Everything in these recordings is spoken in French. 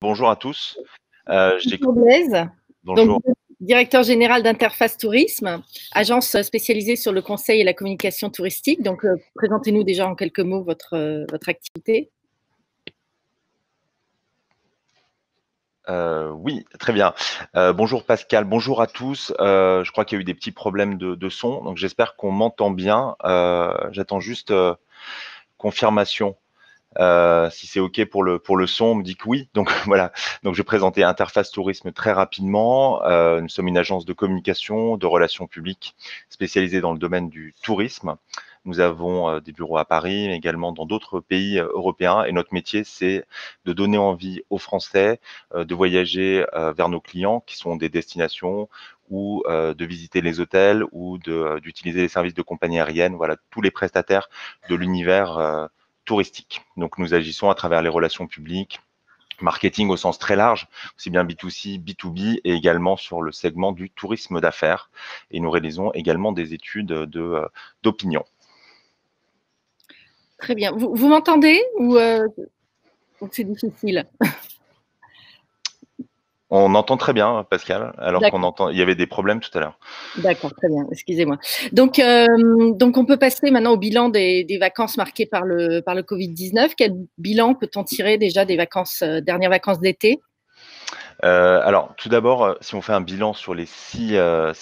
Bonjour à tous. J'ai Bonjour Blaise, donc bonjour. directeur général d'Interface Tourisme, agence spécialisée sur le conseil et la communication touristique. Donc, présentez-nous déjà en quelques mots votre activité. Oui, très bien. Bonjour Pascal, bonjour à tous. Je crois qu'il y a eu des petits problèmes de son, donc j'espère qu'on m'entend bien. J'attends juste confirmation. Si c'est OK pour le son, on me dit que oui. Donc voilà, donc je vais présenter Interface Tourisme très rapidement. Nous sommes une agence de communication, de relations publiques spécialisée dans le domaine du tourisme. Nous avons des bureaux à Paris, mais également dans d'autres pays européens. Et notre métier, c'est de donner envie aux Français de voyager vers nos clients, qui sont des destinations, ou de visiter les hôtels, ou d'utiliser les services de compagnie aérienne. Voilà, tous les prestataires de l'univers touristique. Donc nous agissons à travers les relations publiques, marketing au sens très large, aussi bien B2C, B2B et également sur le segment du tourisme d'affaires. Et nous réalisons également des études d'opinion. Très bien. Vous m'entendez ou c'est difficile? On entend très bien, Pascal, alors qu'on D'accord, entend, il y avait des problèmes tout à l'heure. d'accord, très bien. Excusez-moi. Donc, on peut passer maintenant au bilan des vacances marquées par le Covid-19. Quel bilan peut-on tirer déjà des vacances, dernières vacances d'été? Alors, tout d'abord, si on fait un bilan sur les 6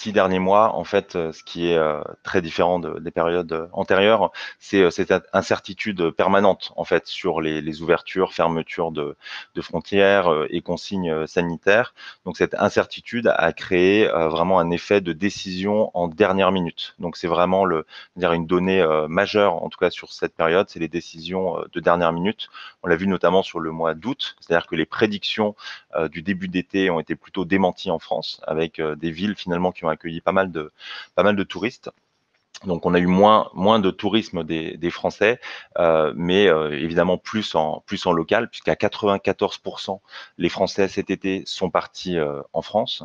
derniers mois, en fait, ce qui est très différent des périodes antérieures, c'est cette incertitude permanente, en fait, sur les ouvertures, fermetures de frontières et consignes sanitaires. Donc, cette incertitude a créé vraiment un effet de décision en dernière minute. Donc, c'est vraiment dire une donnée majeure, en tout cas sur cette période, c'est les décisions de dernière minute. On l'a vu notamment sur le mois d'août, c'est-à-dire que les prédictions du début d'été ont été plutôt démentis en France, avec des villes finalement qui ont accueilli pas mal de touristes. Donc on a eu moins de tourisme des Français, mais évidemment plus en local, puisqu'à 94%, les Français cet été sont partis en France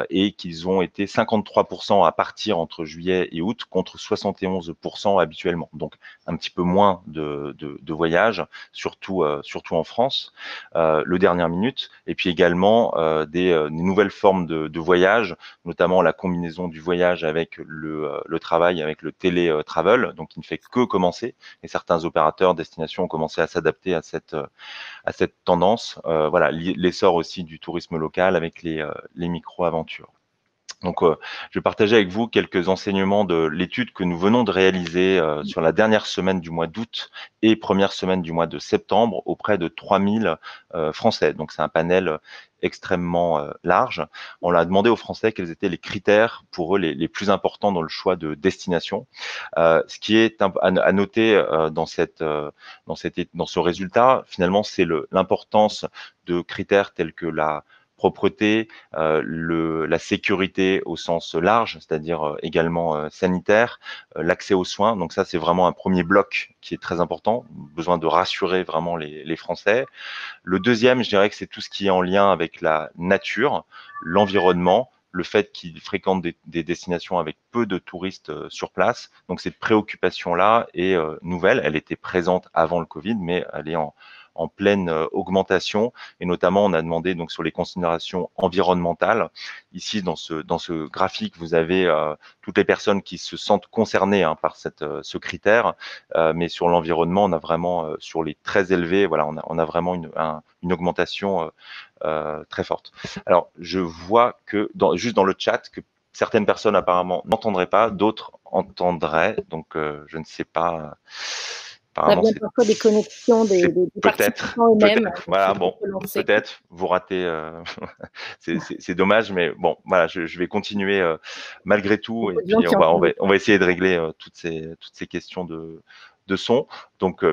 et qu'ils ont été 53% à partir entre juillet et août contre 71% habituellement. Donc un petit peu moins de voyages, surtout en France, le dernière minute, et puis également des nouvelles formes de voyage, notamment la combinaison du voyage avec le travail, avec le télétravel, donc qui ne fait que commencer, et certains opérateurs, destinations ont commencé à s'adapter à cette tendance. Voilà, l'essor aussi du tourisme local avec les micro-aventures. Donc, je vais partager avec vous quelques enseignements de l'étude que nous venons de réaliser sur la dernière semaine du mois d'août et première semaine du mois de septembre auprès de 3000 Français. Donc, c'est un panel extrêmement large. On a demandé aux Français quels étaient les critères pour eux les plus importants dans le choix de destination. Ce qui est à noter dans ce résultat, finalement, c'est l'importance de critères tels que la propreté, la sécurité au sens large, c'est-à-dire également sanitaire, l'accès aux soins. Donc ça, c'est vraiment un premier bloc qui est très important. Besoin de rassurer vraiment les Français. Le deuxième, je dirais que c'est tout ce qui est en lien avec la nature, l'environnement, le fait qu'ils fréquentent des destinations avec peu de touristes sur place. Donc cette préoccupation-là est nouvelle. Elle était présente avant le Covid, mais elle est en pleine augmentation. Et notamment, on a demandé donc sur les considérations environnementales. Ici, dans ce graphique, vous avez toutes les personnes qui se sentent concernées par ce critère. Mais sur l'environnement, on a vraiment, sur les très élevés, voilà, on a vraiment une augmentation très forte. Alors, je vois que juste dans le chat que certaines personnes apparemment n'entendraient pas, d'autres entendraient. Donc, je ne sais pas. Ça Apparemment, vient parfois des connexions des peut-être, participants eux-mêmes. Donc, voilà, on bon, peut lancer. peut-être, vous ratez, c'est dommage, mais bon, voilà, je vais continuer malgré tout, et Beaucoup de gens puis qui entendent. on va essayer de régler toutes ces questions de son. Donc,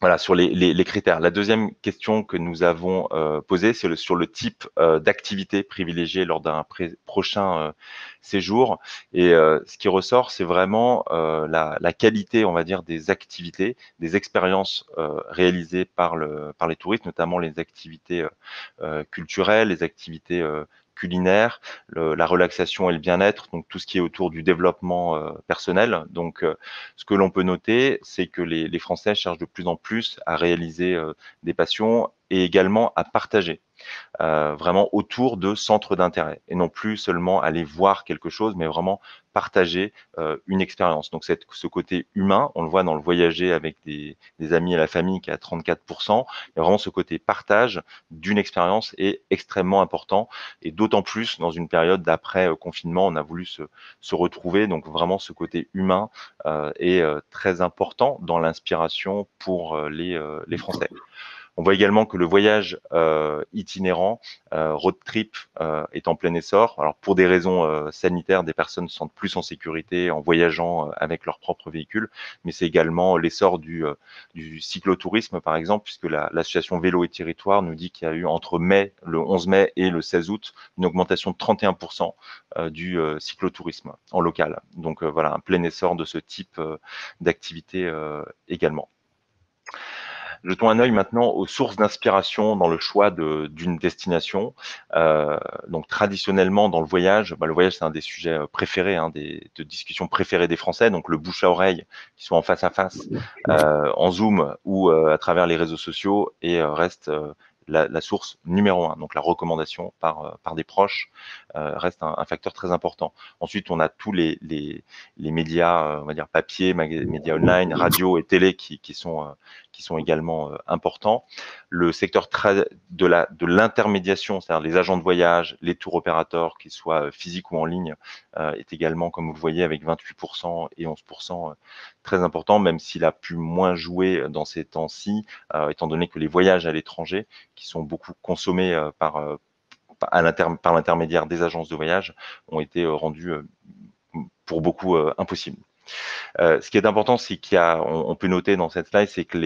voilà, sur les critères. La deuxième question que nous avons posée, c'est sur le type d'activité privilégiée lors d'un prochain séjour. Et ce qui ressort, c'est vraiment la qualité, on va dire, des activités, des expériences réalisées par les touristes, notamment les activités culturelles, les activités culinaire, la relaxation et le bien-être, donc tout ce qui est autour du développement personnel. Donc, ce que l'on peut noter, c'est que les Français cherchent de plus en plus à réaliser des passions et également à partager vraiment autour de centres d'intérêt et non plus seulement aller voir quelque chose, mais vraiment partager une expérience. Donc ce côté humain, on le voit dans le voyager avec des amis et la famille qui est à 34%, il y a vraiment ce côté partage d'une expérience est extrêmement important et d'autant plus dans une période d'après confinement, on a voulu se retrouver. Donc vraiment ce côté humain est très important dans l'inspiration pour les Français. On voit également que le voyage itinérant, road trip, est en plein essor. Alors pour des raisons sanitaires, des personnes se sentent plus en sécurité en voyageant avec leur propre véhicule, mais c'est également l'essor du cyclotourisme, par exemple, puisque l'association Vélo et Territoire nous dit qu'il y a eu entre le 11 mai et le 16 août une augmentation de 31% du cyclotourisme en local. Donc voilà, un plein essor de ce type d'activité également. Jetons un œil maintenant aux sources d'inspiration dans le choix d'une destination. Donc traditionnellement dans le voyage c'est un des sujets préférés, de discussion préférés des Français. Donc le bouche à oreille, qui soit en face à face, en Zoom ou à travers les réseaux sociaux, et reste la source numéro un. Donc la recommandation par des proches reste un facteur très important. Ensuite, on a tous les médias, on va dire papier, médias online, radio et télé qui sont également importants. Le secteur de l'intermédiation, c'est-à-dire les agents de voyage, les tours opérateurs, qu'ils soient physiques ou en ligne, est également, comme vous le voyez, avec 28% et 11%, très important, même s'il a pu moins jouer dans ces temps-ci, étant donné que les voyages à l'étranger, qui sont beaucoup consommés par l'intermédiaire des agences de voyage, ont été rendus pour beaucoup impossibles. Ce qui est important, c'est on peut noter dans cette slide, c'est que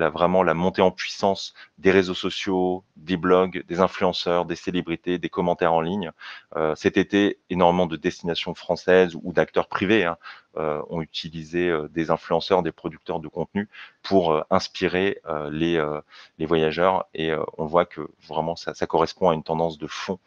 vraiment la montée en puissance des réseaux sociaux, des blogs, des influenceurs, des célébrités, des commentaires en ligne. Cet été, énormément de destinations françaises ou d'acteurs privés ont utilisé des influenceurs, des producteurs de contenu pour inspirer les voyageurs. Et on voit que vraiment ça correspond à une tendance de fond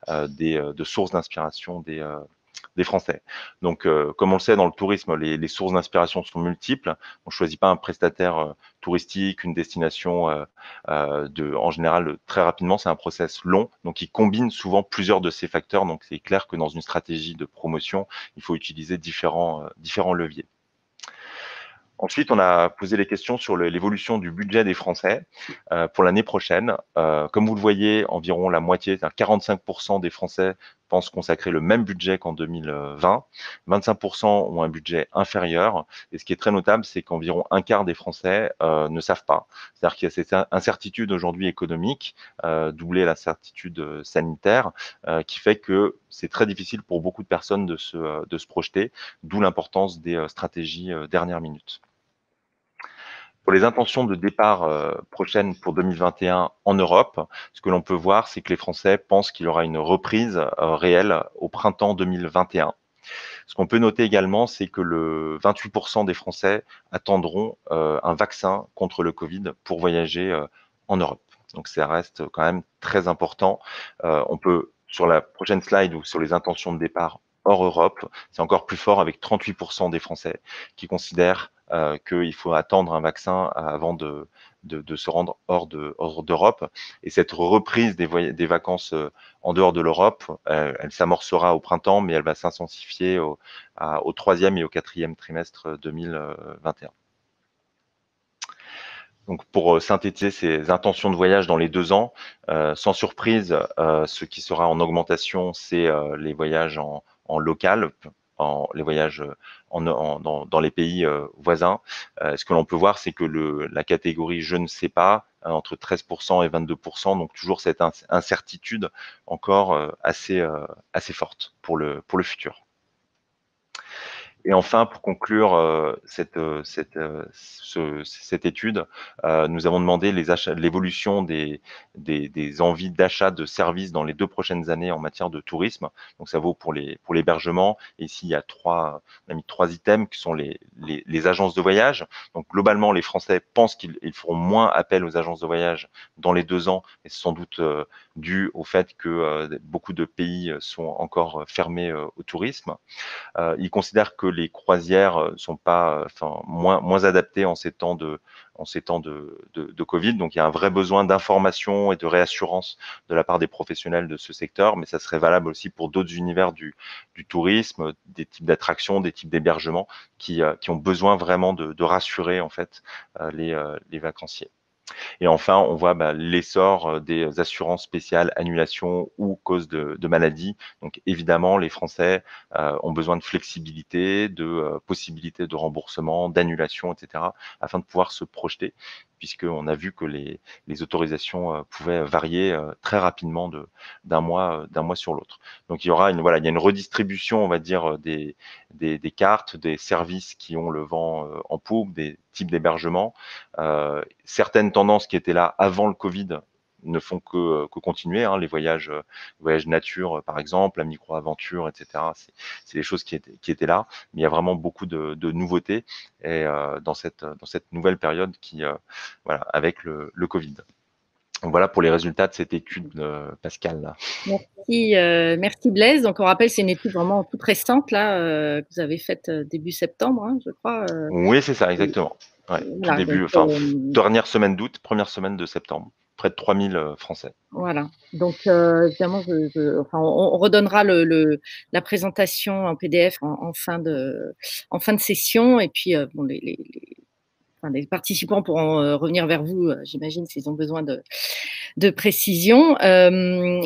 de sources d'inspiration des Français. Donc, comme on le sait, dans le tourisme, les sources d'inspiration sont multiples. On ne choisit pas un prestataire touristique, une destination en général très rapidement. C'est un process long, donc il combine souvent plusieurs de ces facteurs. Donc, c'est clair que dans une stratégie de promotion, il faut utiliser différents leviers. Ensuite, on a posé les questions sur l'évolution du budget des Français pour l'année prochaine. Comme vous le voyez, environ la moitié, 45% des Français pensent consacrer le même budget qu'en 2020. 25% ont un budget inférieur. Et ce qui est très notable, c'est qu'environ un quart des Français ne savent pas. C'est-à-dire qu'il y a cette incertitude aujourd'hui économique, doublée l'incertitude sanitaire, qui fait que c'est très difficile pour beaucoup de personnes de se projeter, d'où l'importance des stratégies dernière minute. Pour les intentions de départ prochaines pour 2021 en Europe, ce que l'on peut voir, c'est que les Français pensent qu'il y aura une reprise réelle au printemps 2021. Ce qu'on peut noter également, c'est que 28% des Français attendront un vaccin contre le Covid pour voyager en Europe. Donc ça reste quand même très important. On peut, sur la prochaine slide ou sur les intentions de départ hors Europe, c'est encore plus fort avec 38% des Français qui considèrent qu'il faut attendre un vaccin avant de se rendre hors d'Europe. Et cette reprise des vacances en dehors de l'Europe, elle s'amorcera au printemps, mais elle va s'intensifier au troisième et au quatrième trimestre 2021. Donc, pour synthétiser ces intentions de voyage dans les 2 ans, sans surprise, ce qui sera en augmentation, c'est les voyages en local, les voyages dans les pays voisins. Ce que l'on peut voir, c'est que la catégorie je ne sais pas, entre 13% et 22%, donc toujours cette incertitude encore assez forte pour le futur. Et enfin, pour conclure cette étude, nous avons demandé l'évolution des envies d'achat de services dans les 2 prochaines années en matière de tourisme. Donc ça vaut pour l'hébergement. Et ici, on a mis 3 items qui sont les agences de voyage. Donc globalement, les Français pensent qu'ils feront moins appel aux agences de voyage dans les 2 ans, et c'est sans doute dû au fait que beaucoup de pays sont encore fermés au tourisme. Ils considèrent que les croisières sont pas, moins adaptées en ces temps de Covid. Donc, il y a un vrai besoin d'information et de réassurance de la part des professionnels de ce secteur, mais ça serait valable aussi pour d'autres univers du tourisme, des types d'attractions, des types d'hébergements qui ont besoin vraiment de rassurer en fait les vacanciers. Et enfin, on voit l'essor des assurances spéciales, annulation ou cause de maladie. Donc évidemment, les Français ont besoin de flexibilité, de possibilités de remboursement, d'annulation, etc., afin de pouvoir se projeter, puisqu'on a vu que les autorisations pouvaient varier très rapidement d'un mois sur l'autre. Donc il y a une redistribution, on va dire, des cartes, des services qui ont le vent en poupe, des types d'hébergement. Certaines tendances qui étaient là avant le Covid ne font que continuer, hein, les voyages nature, par exemple, la micro-aventure, etc. C'est des choses qui étaient là, mais il y a vraiment beaucoup de nouveautés et dans cette nouvelle période avec le Covid. Donc voilà pour les résultats de cette étude, Pascal. Là. Merci Blaise. Donc on rappelle, c'est une étude vraiment toute récente là, que vous avez faite début septembre, hein, je crois. Oui, c'est ça, exactement. Ouais, tout Voilà, début, dernière semaine d'août, première semaine de septembre. Près de 3000 Français. Voilà. Donc évidemment, on redonnera la présentation en PDF en fin de session, et puis les participants pourront revenir vers vous, j'imagine, s'ils ont besoin de précision.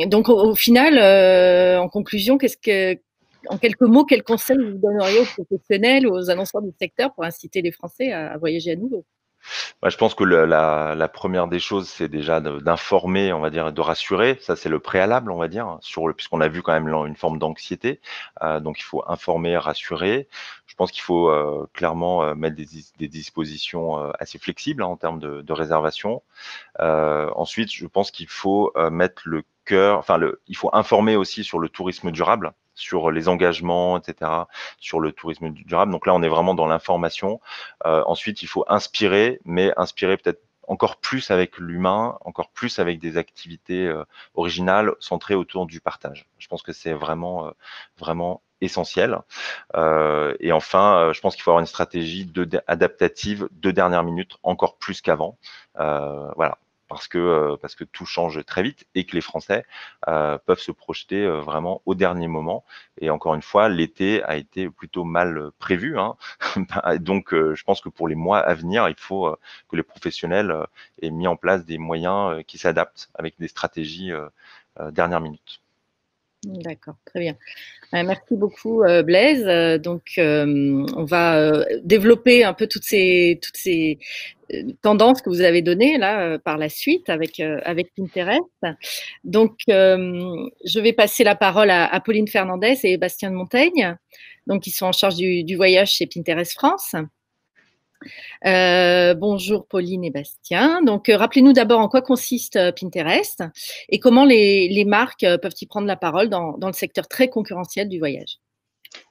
Donc au final, en conclusion, en quelques mots, quels conseils vous donneriez aux professionnels ou aux annonceurs du secteur pour inciter les Français à voyager à nouveau? Je pense que la première des choses, c'est déjà d'informer, on va dire, et de rassurer. Ça, c'est le préalable, on va dire, puisqu'on a vu quand même une forme d'anxiété. Donc, il faut informer, rassurer. Je pense qu'il faut clairement mettre des dispositions assez flexibles, hein, en termes de réservation. Ensuite, je pense qu'il faut mettre le cœur, il faut informer aussi sur le tourisme durable, sur les engagements, etc., sur le tourisme durable. Donc là, on est vraiment dans l'information. Ensuite, il faut inspirer, mais inspirer peut-être encore plus avec l'humain, encore plus avec des activités originales centrées autour du partage. Je pense que c'est vraiment essentiel. Et enfin, je pense qu'il faut avoir une stratégie adaptative de dernière minute, encore plus qu'avant. Voilà. Parce que tout change très vite et que les Français peuvent se projeter vraiment au dernier moment. Et encore une fois, l'été a été plutôt mal prévu, hein. Donc, je pense que pour les mois à venir, il faut que les professionnels aient mis en place des moyens qui s'adaptent avec des stratégies dernière minute. D'accord, très bien. Merci beaucoup Blaise. Donc on va développer un peu toutes ces tendances que vous avez données là par la suite avec Pinterest. Donc je vais passer la parole à Pauline Fernandez et Bastien de Montaigne, donc qui sont en charge du voyage chez Pinterest France. Bonjour Pauline et Bastien. Donc, rappelez-nous d'abord en quoi consiste Pinterest et comment les marques peuvent y prendre la parole dans le secteur très concurrentiel du voyage.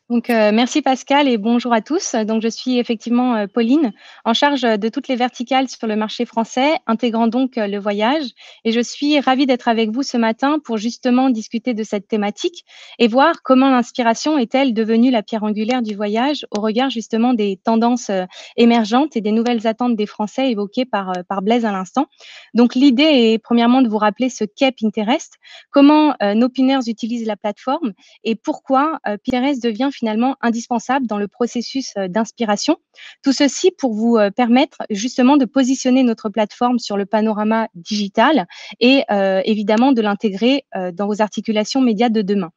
Donc, merci Pascal et bonjour à tous. Donc, je suis effectivement Pauline, en charge de toutes les verticales sur le marché français, intégrant donc le voyage. Et je suis ravie d'être avec vous ce matin pour justement discuter de cette thématique et voir comment l'inspiration est-elle devenue la pierre angulaire du voyage au regard justement des tendances émergentes et des nouvelles attentes des Français évoquées par Blaise à l'instant. Donc, l'idée est premièrement de vous rappeler ce qu'est Pinterest, comment nos pinners utilisent la plateforme et pourquoi Pinterest devient finalement indispensable dans le processus d'inspiration. Tout ceci pour vous permettre justement de positionner notre plateforme sur le panorama digital et évidemment de l'intégrer dans vos articulations médias de demain.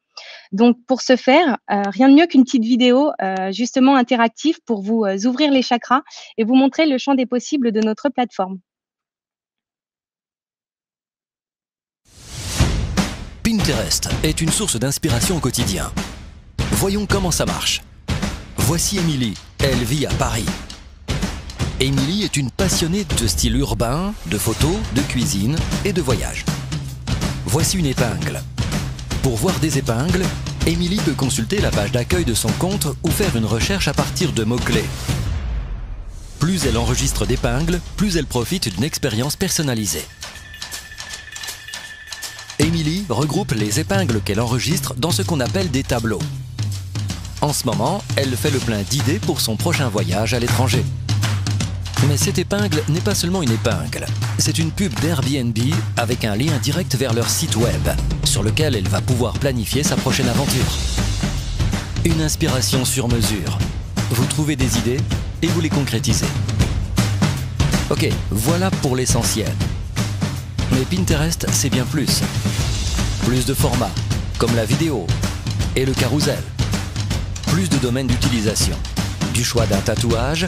Donc, pour ce faire, rien de mieux qu'une petite vidéo justement interactive pour vous ouvrir les chakras et vous montrer le champ des possibles de notre plateforme. Pinterest est une source d'inspiration au quotidien. Voyons comment ça marche. Voici Émilie, elle vit à Paris. Émilie est une passionnée de style urbain, de photos, de cuisine et de voyage. Voici une épingle. Pour voir des épingles, Émilie peut consulter la page d'accueil de son compte ou faire une recherche à partir de mots-clés. Plus elle enregistre d'épingles, plus elle profite d'une expérience personnalisée. Émilie regroupe les épingles qu'elle enregistre dans ce qu'on appelle des tableaux. En ce moment, elle fait le plein d'idées pour son prochain voyage à l'étranger. Mais cette épingle n'est pas seulement une épingle, c'est une pub d'Airbnb avec un lien direct vers leur site web, sur lequel elle va pouvoir planifier sa prochaine aventure. Une inspiration sur mesure. Vous trouvez des idées et vous les concrétisez. Ok, voilà pour l'essentiel. Mais Pinterest, c'est bien plus. Plus de formats, comme la vidéo et le carrousel. Plus de domaines d'utilisation. Du choix d'un tatouage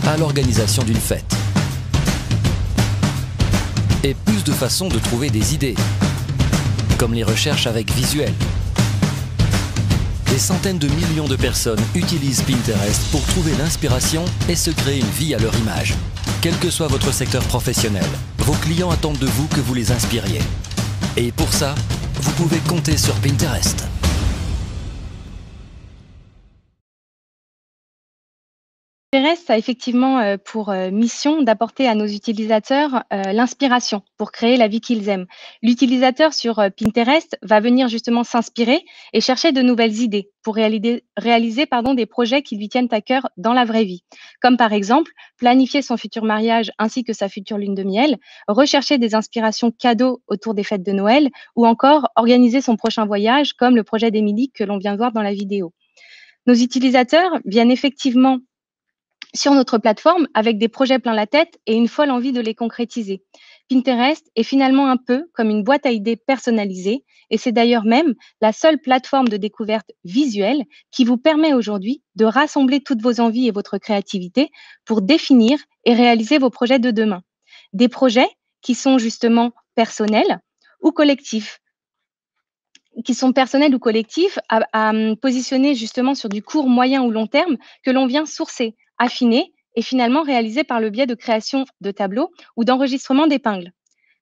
à l'organisation d'une fête. Et plus de façons de trouver des idées, comme les recherches avec visuel. Des centaines de millions de personnes utilisent Pinterest pour trouver l'inspiration et se créer une vie à leur image. Quel que soit votre secteur professionnel, vos clients attendent de vous que vous les inspiriez. Et pour ça, vous pouvez compter sur Pinterest. Pinterest a effectivement pour mission d'apporter à nos utilisateurs l'inspiration pour créer la vie qu'ils aiment. L'utilisateur sur Pinterest va venir justement s'inspirer et chercher de nouvelles idées pour réaliser des projets qui lui tiennent à cœur dans la vraie vie. Comme par exemple, planifier son futur mariage ainsi que sa future lune de miel, rechercher des inspirations cadeaux autour des fêtes de Noël ou encore organiser son prochain voyage comme le projet d'Émilie que l'on vient de voir dans la vidéo. Nos utilisateurs viennent effectivement sur notre plateforme avec des projets plein la tête et une folle envie de les concrétiser. Pinterest est finalement un peu comme une boîte à idées personnalisée et c'est d'ailleurs même la seule plateforme de découverte visuelle qui vous permet aujourd'hui de rassembler toutes vos envies et votre créativité pour définir et réaliser vos projets de demain. Des projets qui sont justement personnels ou collectifs, à positionner justement sur du court, moyen ou long terme que l'on vient sourcer, affiner et finalement réaliser par le biais de création de tableaux ou d'enregistrement d'épingles.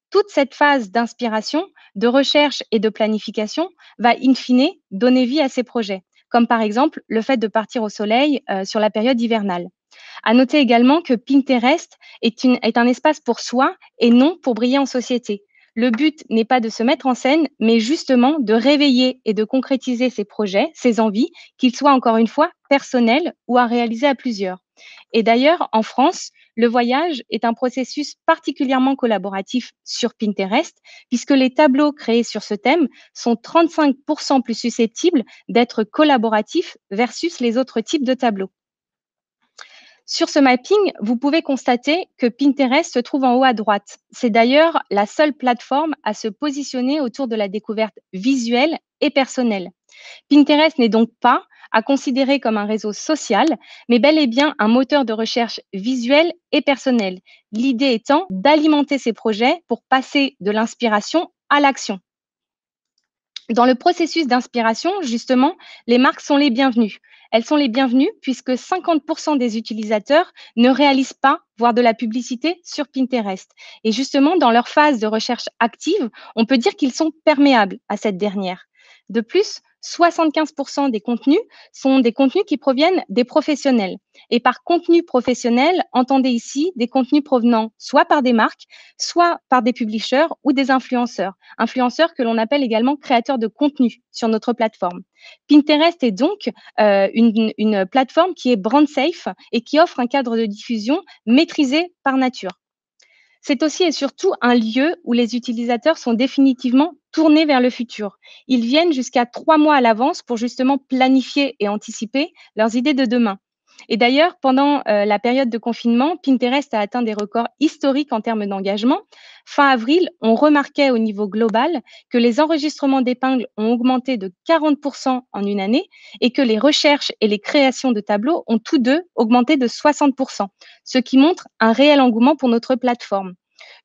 Toute cette phase d'inspiration, de recherche et de planification va in fine donner vie à ces projets, comme par exemple le fait de partir au soleil sur la période hivernale. À noter également que Pinterest est un espace pour soi et non pour briller en société. Le but n'est pas de se mettre en scène, mais justement de réveiller et de concrétiser ses projets, ses envies, qu'ils soient encore une fois personnels ou à réaliser à plusieurs. Et d'ailleurs, en France, le voyage est un processus particulièrement collaboratif sur Pinterest, puisque les tableaux créés sur ce thème sont 35% plus susceptibles d'être collaboratifs versus les autres types de tableaux. Sur ce mapping, vous pouvez constater que Pinterest se trouve en haut à droite. C'est d'ailleurs la seule plateforme à se positionner autour de la découverte visuelle et personnelle. Pinterest n'est donc pas à considérer comme un réseau social, mais bel et bien un moteur de recherche visuel et personnel. L'idée étant d'alimenter ces projets pour passer de l'inspiration à l'action. Dans le processus d'inspiration, justement, les marques sont les bienvenues. Elles sont les bienvenues puisque 50% des utilisateurs ne réalisent pas voir de la publicité sur Pinterest. Et justement, dans leur phase de recherche active, on peut dire qu'ils sont perméables à cette dernière. De plus, 75% des contenus sont des contenus qui proviennent des professionnels. Et par contenu professionnel, entendez ici des contenus provenant soit par des marques, soit par des publishers ou des influenceurs. Influenceurs que l'on appelle également créateurs de contenu sur notre plateforme. Pinterest est donc une plateforme qui est brand safe et qui offre un cadre de diffusion maîtrisé par nature. C'est aussi et surtout un lieu où les utilisateurs sont définitivement tournés vers le futur. Ils viennent jusqu'à 3 mois à l'avance pour justement planifier et anticiper leurs idées de demain. Et d'ailleurs, pendant la période de confinement, Pinterest a atteint des records historiques en termes d'engagement. Fin avril, on remarquait au niveau global que les enregistrements d'épingles ont augmenté de 40% en une année et que les recherches et les créations de tableaux ont tous deux augmenté de 60%, ce qui montre un réel engouement pour notre plateforme.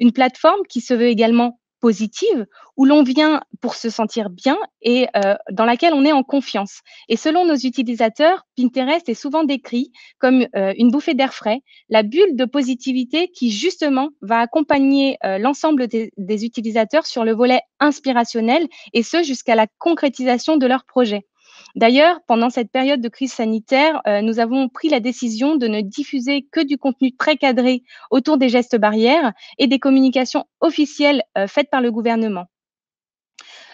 Une plateforme qui se veut également positive, où l'on vient pour se sentir bien et dans laquelle on est en confiance. Et selon nos utilisateurs, Pinterest est souvent décrit comme une bouffée d'air frais, la bulle de positivité qui justement va accompagner l'ensemble des utilisateurs sur le volet inspirationnel et ce jusqu'à la concrétisation de leurs projets. D'ailleurs, pendant cette période de crise sanitaire, nous avons pris la décision de ne diffuser que du contenu très cadré autour des gestes barrières et des communications officielles faites par le gouvernement.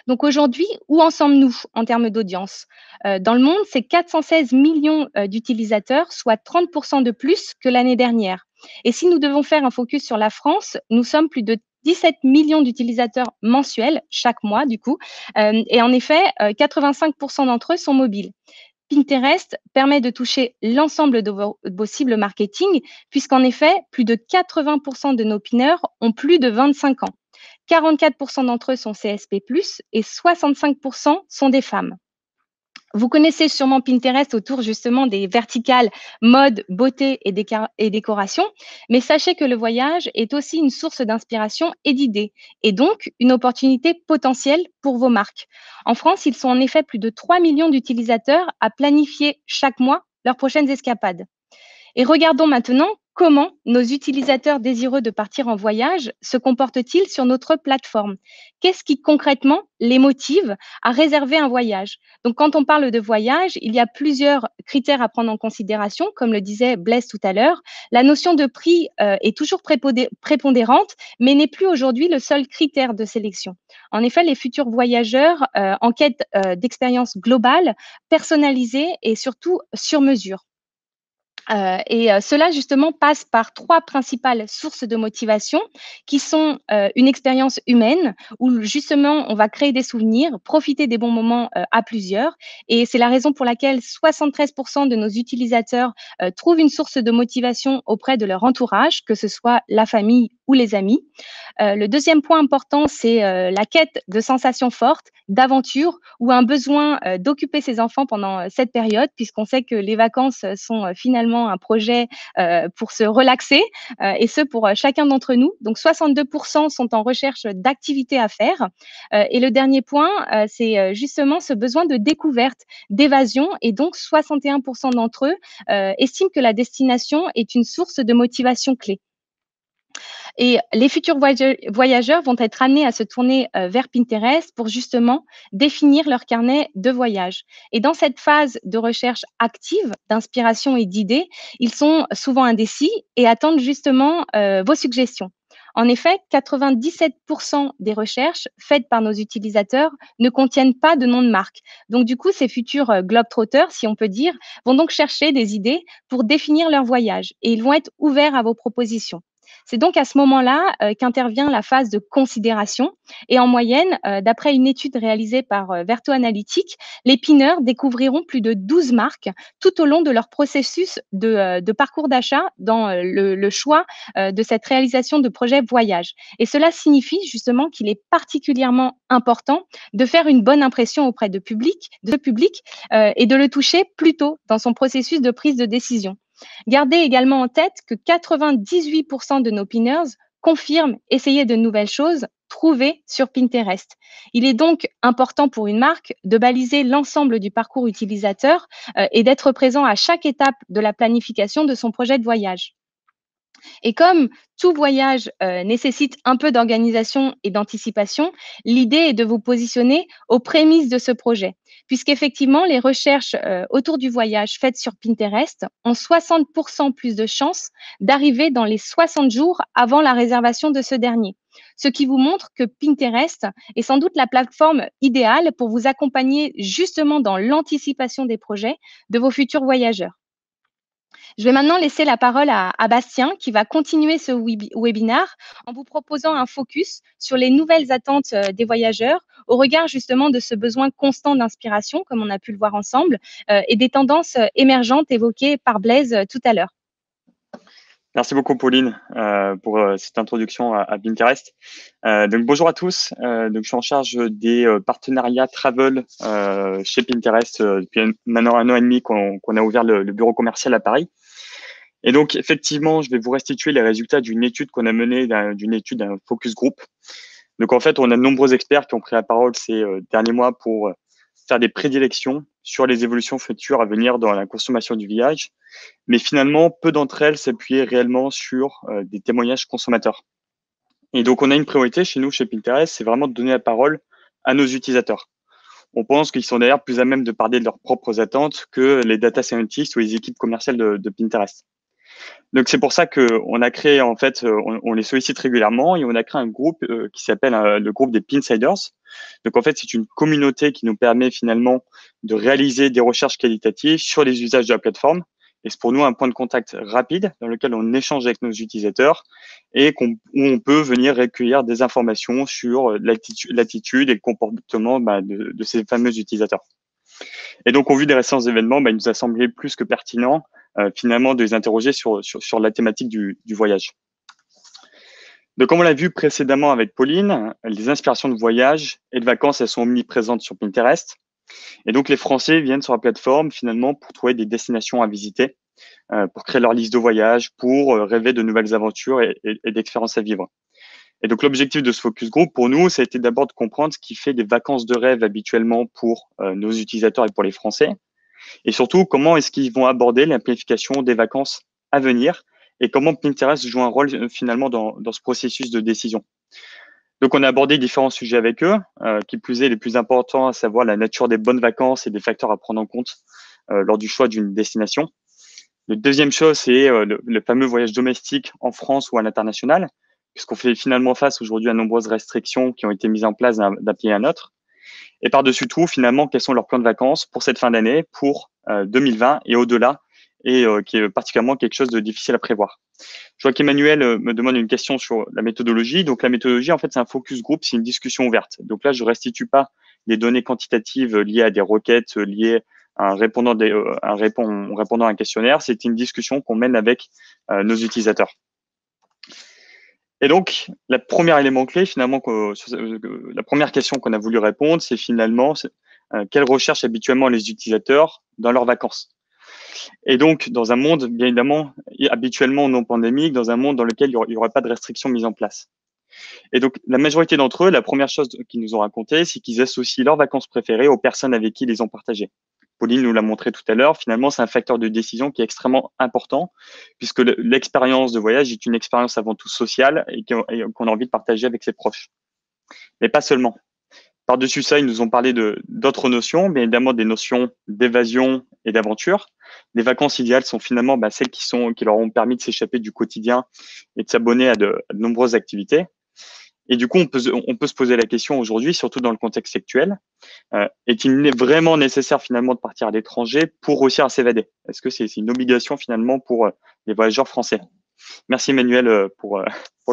Donc aujourd'hui, où en sommes-nous en termes d'audience? Dans le monde, c'est 416 millions d'utilisateurs, soit 30% de plus que l'année dernière. Et si nous devons faire un focus sur la France, nous sommes plus de 17 millions d'utilisateurs mensuels chaque mois, du coup. Et en effet, 85% d'entre eux sont mobiles. Pinterest permet de toucher l'ensemble de vos cibles marketing, puisqu'en effet, plus de 80% de nos pinners ont plus de 25 ans. 44% d'entre eux sont CSP+, et 65% sont des femmes. Vous connaissez sûrement Pinterest autour justement des verticales mode, beauté et décoration, mais sachez que le voyage est aussi une source d'inspiration et d'idées, et donc une opportunité potentielle pour vos marques. En France, ils sont en effet plus de 3 millions d'utilisateurs à planifier chaque mois leurs prochaines escapades. Et regardons maintenant comment nos utilisateurs désireux de partir en voyage se comportent-ils sur notre plateforme. Qu'est-ce qui concrètement les motive à réserver un voyage? Donc quand on parle de voyage, il y a plusieurs critères à prendre en considération, comme le disait Blaise tout à l'heure. La notion de prix est toujours prépondérante, mais n'est plus aujourd'hui le seul critère de sélection. En effet, les futurs voyageurs en quête d'expériences globales, personnalisées et surtout sur mesure. Cela justement passe par 3 principales sources de motivation qui sont une expérience humaine où justement on va créer des souvenirs, profiter des bons moments à plusieurs, et c'est la raison pour laquelle 73% de nos utilisateurs trouvent une source de motivation auprès de leur entourage, que ce soit la famille ou les amis. Le deuxième point important, c'est la quête de sensations fortes, d'aventure ou un besoin d'occuper ses enfants pendant cette période, puisqu'on sait que les vacances sont finalement un projet pour se relaxer, et ce pour chacun d'entre nous. Donc 62% sont en recherche d'activités à faire. Et le dernier point, c'est justement ce besoin de découverte, d'évasion, et donc 61% d'entre eux estiment que la destination est une source de motivation clé. Et les futurs voyageurs vont être amenés à se tourner vers Pinterest pour justement définir leur carnet de voyage. Et dans cette phase de recherche active, d'inspiration et d'idées, ils sont souvent indécis et attendent justement vos suggestions. En effet, 97% des recherches faites par nos utilisateurs ne contiennent pas de nom de marque. Donc, du coup, ces futurs globetrotters, si on peut dire, vont donc chercher des idées pour définir leur voyage et ils vont être ouverts à vos propositions. C'est donc à ce moment-là qu'intervient la phase de considération. Et en moyenne, d'après une étude réalisée par Verto Analytics, les pinners découvriront plus de 12 marques tout au long de leur processus de parcours d'achat dans le choix de cette réalisation de projet voyage. Et cela signifie justement qu'il est particulièrement important de faire une bonne impression auprès de ce public et de le toucher plus tôt dans son processus de prise de décision. Gardez également en tête que 98% de nos pinners confirment essayer de nouvelles choses trouvées sur Pinterest. Il est donc important pour une marque de baliser l'ensemble du parcours utilisateur et d'être présent à chaque étape de la planification de son projet de voyage. Et comme tout voyage nécessite un peu d'organisation et d'anticipation, l'idée est de vous positionner aux prémices de ce projet, puisqu'effectivement, les recherches autour du voyage faites sur Pinterest ont 60% plus de chances d'arriver dans les 60 jours avant la réservation de ce dernier. Ce qui vous montre que Pinterest est sans doute la plateforme idéale pour vous accompagner justement dans l'anticipation des projets de vos futurs voyageurs. Je vais maintenant laisser la parole à Bastien qui va continuer ce webinaire en vous proposant un focus sur les nouvelles attentes des voyageurs au regard justement de ce besoin constant d'inspiration, comme on a pu le voir ensemble, et des tendances émergentes évoquées par Blaise tout à l'heure. Merci beaucoup, Pauline, pour cette introduction à Pinterest. Donc, bonjour à tous. Donc, je suis en charge des partenariats travel chez Pinterest depuis maintenant 1 an et demi qu'on a ouvert le bureau commercial à Paris. Et donc, effectivement, je vais vous restituer les résultats d'une étude qu'on a menée, d'une étude d'un focus group. Donc, en fait, on a de nombreux experts qui ont pris la parole ces derniers mois pour faire des prédilections sur les évolutions futures à venir dans la consommation du voyage. Mais finalement, peu d'entre elles s'appuyaient réellement sur des témoignages consommateurs. Et donc, on a une priorité chez nous, chez Pinterest, c'est vraiment de donner la parole à nos utilisateurs. On pense qu'ils sont d'ailleurs plus à même de parler de leurs propres attentes que les data scientists ou les équipes commerciales de Pinterest. Donc, c'est pour ça qu'on a créé, en fait, on les sollicite régulièrement et on a créé un groupe qui s'appelle le groupe des Pinsiders. Donc, en fait, c'est une communauté qui nous permet finalement de réaliser des recherches qualitatives sur les usages de la plateforme. Et c'est pour nous un point de contact rapide dans lequel on échange avec nos utilisateurs et où on peut venir recueillir des informations sur l'attitude et le comportement de ces fameux utilisateurs. Et donc, au vu des récents événements, il nous a semblé plus que pertinent finalement de les interroger sur la thématique du voyage. Donc, comme on l'a vu précédemment avec Pauline, les inspirations de voyage et de vacances, elles sont omniprésentes sur Pinterest. Et donc, les Français viennent sur la plateforme finalement pour trouver des destinations à visiter, pour créer leur liste de voyage, pour rêver de nouvelles aventures et d'expériences à vivre. Et donc, l'objectif de ce focus group pour nous, ça a été d'abord de comprendre ce qui fait des vacances de rêve habituellement pour nos utilisateurs et pour les Français. Et surtout, comment est-ce qu'ils vont aborder la planification des vacances à venir et comment Pinterest joue un rôle finalement dans ce processus de décision. Donc, on a abordé différents sujets avec eux, qui plus est les plus importants, à savoir la nature des bonnes vacances et des facteurs à prendre en compte lors du choix d'une destination. La deuxième chose, c'est le fameux voyage domestique en France ou à l'international, puisqu'on fait finalement face aujourd'hui à nombreuses restrictions qui ont été mises en place d'un pays à un autre. Et par-dessus tout, finalement, quels sont leurs plans de vacances pour cette fin d'année, pour 2020 et au-delà, et qui est particulièrement quelque chose de difficile à prévoir. Je vois qu'Emmanuel me demande une question sur la méthodologie. Donc, la méthodologie, en fait, c'est un focus group, c'est une discussion ouverte. Donc là, je ne restitue pas des données quantitatives liées à des requêtes, liées à un répondant à un questionnaire. C'est une discussion qu'on mène avec nos utilisateurs. Et donc, le premier élément clé, finalement, la première question qu'on a voulu répondre, c'est finalement quelles recherchent habituellement les utilisateurs dans leurs vacances. Et donc, dans un monde, bien évidemment, habituellement non pandémique, dans un monde dans lequel il n'y aurait pas de restrictions mises en place. Et donc, la majorité d'entre eux, la première chose qu'ils nous ont raconté, c'est qu'ils associent leurs vacances préférées aux personnes avec qui ils les ont partagées. Pauline nous l'a montré tout à l'heure, finalement, c'est un facteur de décision qui est extrêmement important puisque l'expérience de voyage est une expérience avant tout sociale et qu'on a envie de partager avec ses proches. Mais pas seulement. Par-dessus ça, ils nous ont parlé d'autres notions, bien évidemment des notions d'évasion et d'aventure. Les vacances idéales sont finalement celles qui leur ont permis de s'échapper du quotidien et de s'abonner à de nombreuses activités. Et du coup, on peut se poser la question aujourd'hui, surtout dans le contexte actuel, est-il vraiment nécessaire finalement de partir à l'étranger pour réussir à s'évader? Est-ce que c'est une obligation finalement pour les voyageurs français? Merci Emmanuel pour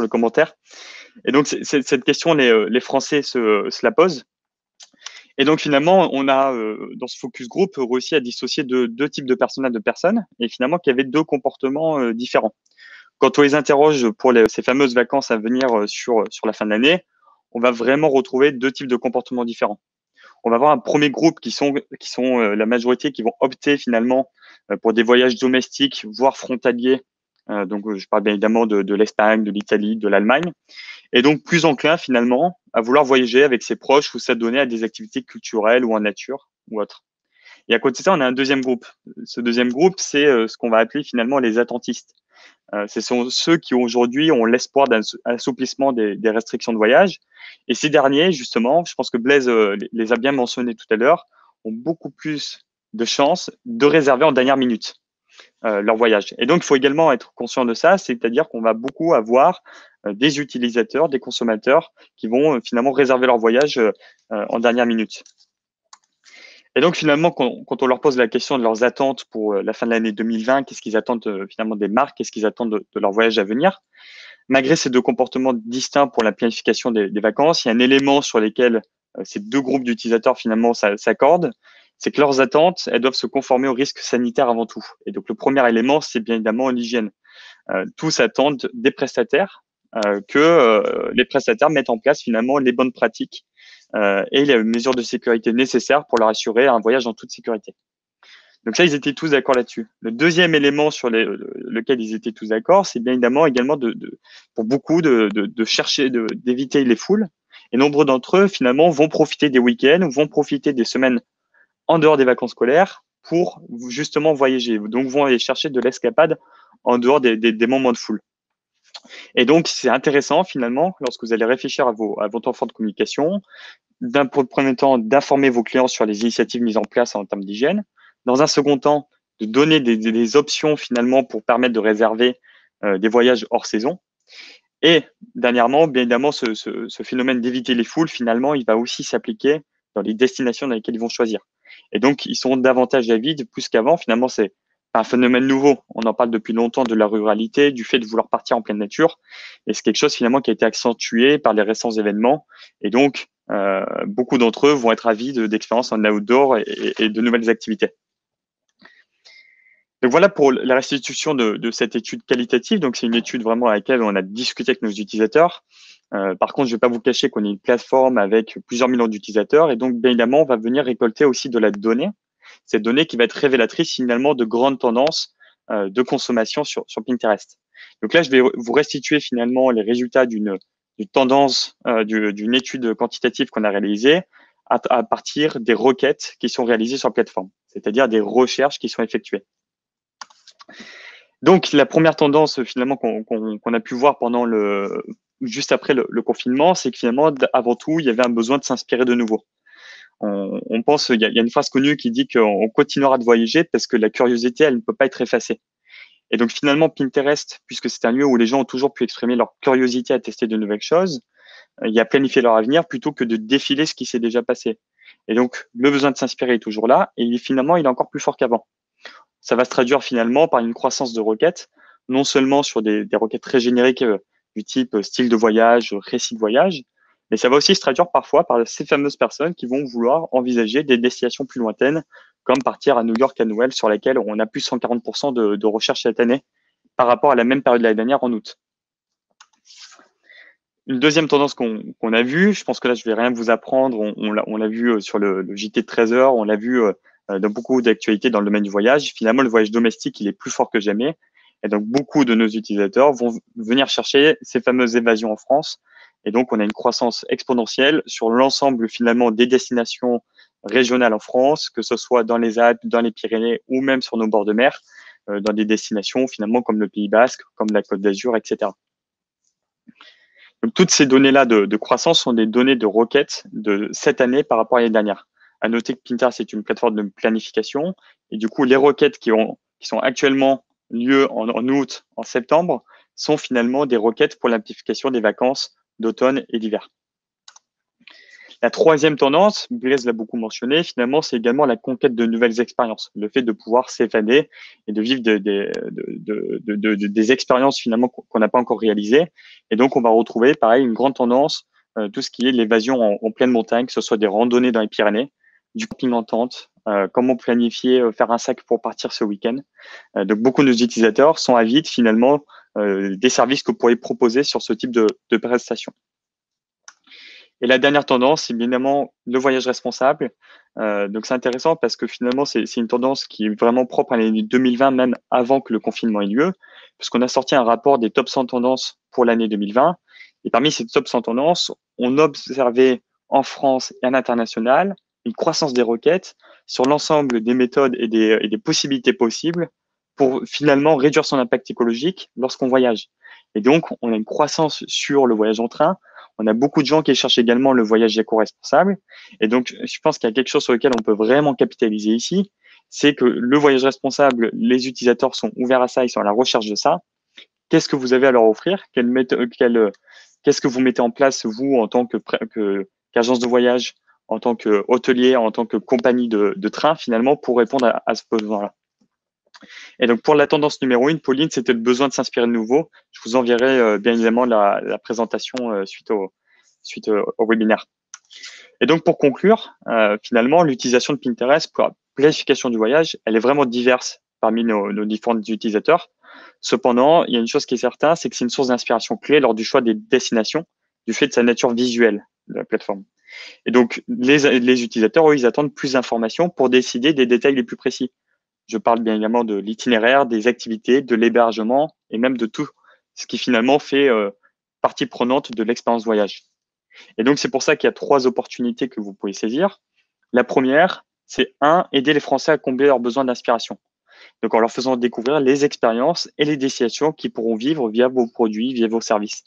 le commentaire. Et donc, cette question, les Français se la posent. Et donc, finalement, on a, dans ce focus group, réussi à dissocier deux types de personnes, et finalement, qui avaient deux comportements différents. Quand on les interroge pour ces fameuses vacances à venir sur la fin de l'année, on va vraiment retrouver deux types de comportements différents. On va avoir un premier groupe qui sont la majorité qui vont opter finalement pour des voyages domestiques, voire frontaliers. Donc, je parle bien évidemment de l'Espagne, de l'Italie, de l'Allemagne. Et donc, plus enclin finalement à vouloir voyager avec ses proches ou s'adonner à des activités culturelles ou en nature ou autres. Et à côté de ça, on a un deuxième groupe. Ce deuxième groupe, c'est ce qu'on va appeler finalement les attentistes. Ce sont ceux qui aujourd'hui ont l'espoir d'un assouplissement des restrictions de voyage. Et ces derniers, justement, je pense que Blaise les a bien mentionnés tout à l'heure, ont beaucoup plus de chances de réserver en dernière minute leur voyage. Et donc, il faut également être conscient de ça, c'est-à-dire qu'on va beaucoup avoir des utilisateurs, des consommateurs qui vont finalement réserver leur voyage en dernière minute. Et donc, finalement, quand on leur pose la question de leurs attentes pour la fin de l'année 2020, qu'est-ce qu'ils attendent finalement des marques, qu'est-ce qu'ils attendent de leur voyage à venir, malgré ces deux comportements distincts pour la planification des vacances, il y a un élément sur lequel ces deux groupes d'utilisateurs finalement s'accordent, c'est que leurs attentes, elles doivent se conformer aux risques sanitaires avant tout. Et donc, le premier élément, c'est bien évidemment l'hygiène. Tous attendent des prestataires que les prestataires mettent en place finalement les bonnes pratiques et les mesures de sécurité nécessaires pour leur assurer un voyage en toute sécurité. Donc ça, ils étaient tous d'accord là-dessus. Le deuxième élément sur lequel ils étaient tous d'accord, c'est bien évidemment également pour beaucoup de chercher d'éviter les foules Et nombreux d'entre eux, finalement, vont profiter des week-ends, vont profiter des semaines en dehors des vacances scolaires pour justement voyager. Donc, vont aller chercher de l'escapade en dehors des moments de foule. Et donc, c'est intéressant, finalement, lorsque vous allez réfléchir à votre offre de communication, pour le premier temps, d'informer vos clients sur les initiatives mises en place en termes d'hygiène. Dans un second temps, de donner des options, finalement, pour permettre de réserver des voyages hors saison. Et dernièrement, bien évidemment, ce phénomène d'éviter les foules, finalement, il va aussi s'appliquer dans les destinations dans lesquelles ils vont choisir. Et donc, ils sont davantage avides plus qu'avant. Finalement, c'est un phénomène nouveau. On en parle depuis longtemps de la ruralité, du fait de vouloir partir en pleine nature. Et c'est quelque chose, finalement, qui a été accentué par les récents événements. Et donc, beaucoup d'entre eux vont être avides d'expériences en outdoor et de nouvelles activités. Donc voilà pour la restitution de cette étude qualitative. Donc c'est une étude vraiment à laquelle on a discuté avec nos utilisateurs. Par contre, je ne vais pas vous cacher qu'on est une plateforme avec plusieurs millions d'utilisateurs et donc bien évidemment, on va venir récolter aussi de la donnée. Cette donnée qui va être révélatrice finalement de grandes tendances de consommation sur Pinterest. Donc là, je vais vous restituer finalement les résultats d'une tendance, d'une étude quantitative qu'on a réalisée à partir des requêtes qui sont réalisées sur la plateforme, c'est-à-dire des recherches qui sont effectuées. Donc, la première tendance finalement qu'on a pu voir pendant juste après le confinement, c'est que finalement, avant tout, il y avait un besoin de s'inspirer de nouveau. On pense, il y a une phrase connue qui dit qu'on continuera de voyager parce que la curiosité, elle ne peut pas être effacée. Et donc finalement, Pinterest, puisque c'est un lieu où les gens ont toujours pu exprimer leur curiosité à tester de nouvelles choses, il y a planifié leur avenir plutôt que de défiler ce qui s'est déjà passé. Et donc, le besoin de s'inspirer est toujours là et finalement, il est encore plus fort qu'avant. Ça va se traduire finalement par une croissance de requêtes, non seulement sur des requêtes très génériques du type style de voyage, récit de voyage, mais ça va aussi se traduire parfois par ces fameuses personnes qui vont vouloir envisager des destinations plus lointaines, comme partir à New York à Noël, sur laquelle on a plus 140% de recherche cette année par rapport à la même période de l'année dernière en août. Une deuxième tendance qu'on a vue, je pense que là je vais rien vous apprendre, on l'a vu sur le JT de 13h, on l'a vu dans beaucoup d'actualités dans le domaine du voyage. Finalement, le voyage domestique, il est plus fort que jamais. Et donc, beaucoup de nos utilisateurs vont venir chercher ces fameuses évasions en France. Et donc, on a une croissance exponentielle sur l'ensemble, finalement, des destinations régionales en France, que ce soit dans les Alpes, dans les Pyrénées ou même sur nos bords de mer, dans des destinations, finalement, comme le Pays Basque, comme la Côte d'Azur, etc. Donc, toutes ces données-là de croissance sont des données de requêtes de cette année par rapport à l'année dernière. À noter que Pinterest est une plateforme de planification et du coup, les requêtes qui sont actuellement lieu en août, en septembre, sont finalement des requêtes pour l'amplification des vacances d'automne et d'hiver. La troisième tendance, Blaise l'a beaucoup mentionné, finalement, c'est également la conquête de nouvelles expériences, le fait de pouvoir s'évader et de vivre des expériences finalement qu'on n'a pas encore réalisées. Et donc, on va retrouver, pareil, une grande tendance, tout ce qui est l'évasion en pleine montagne, que ce soit des randonnées dans les Pyrénées, du camping en tente, comment planifier, faire un sac pour partir ce week-end. Donc, beaucoup de nos utilisateurs sont avides finalement des services que vous pourriez proposer sur ce type de prestations. Et la dernière tendance, c'est bien évidemment le voyage responsable. Donc, c'est intéressant parce que finalement, c'est une tendance qui est vraiment propre à l'année 2020, même avant que le confinement ait lieu, puisqu'on a sorti un rapport des top 100 tendances pour l'année 2020. Et parmi ces top 100 tendances, on observait en France et à l'international une croissance des requêtes sur l'ensemble des méthodes et des possibilités possibles pour finalement réduire son impact écologique lorsqu'on voyage. Et donc, on a une croissance sur le voyage en train. On a beaucoup de gens qui cherchent également le voyage éco-responsable. Et donc, je pense qu'il y a quelque chose sur lequel on peut vraiment capitaliser ici, c'est que le voyage responsable, les utilisateurs sont ouverts à ça, ils sont à la recherche de ça. Qu'est-ce que vous avez à leur offrir? Qu'est-ce que vous mettez en place, vous, en tant qu'agence de voyage, en tant qu'hôtelier, en tant que compagnie de train, finalement, pour répondre à ce besoin-là? Et donc, pour la tendance numéro 1, Pauline, c'était le besoin de s'inspirer de nouveau. Je vous enverrai bien évidemment la présentation suite au webinaire. Et donc, pour conclure, finalement, l'utilisation de Pinterest pour la planification du voyage, elle est vraiment diverse parmi nos différents utilisateurs. Cependant, il y a une chose qui est certaine, c'est que c'est une source d'inspiration clé lors du choix des destinations, du fait de sa nature visuelle de la plateforme. Et donc, les utilisateurs, eux, ils attendent plus d'informations pour décider des détails les plus précis. Je parle bien évidemment de l'itinéraire, des activités, de l'hébergement et même de tout ce qui finalement fait partie prenante de l'expérience voyage. Et donc, c'est pour ça qu'il y a 3 opportunités que vous pouvez saisir. La première, c'est aider les Français à combler leurs besoins d'inspiration. Donc, en leur faisant découvrir les expériences et les destinations qu'ils pourront vivre via vos produits, via vos services.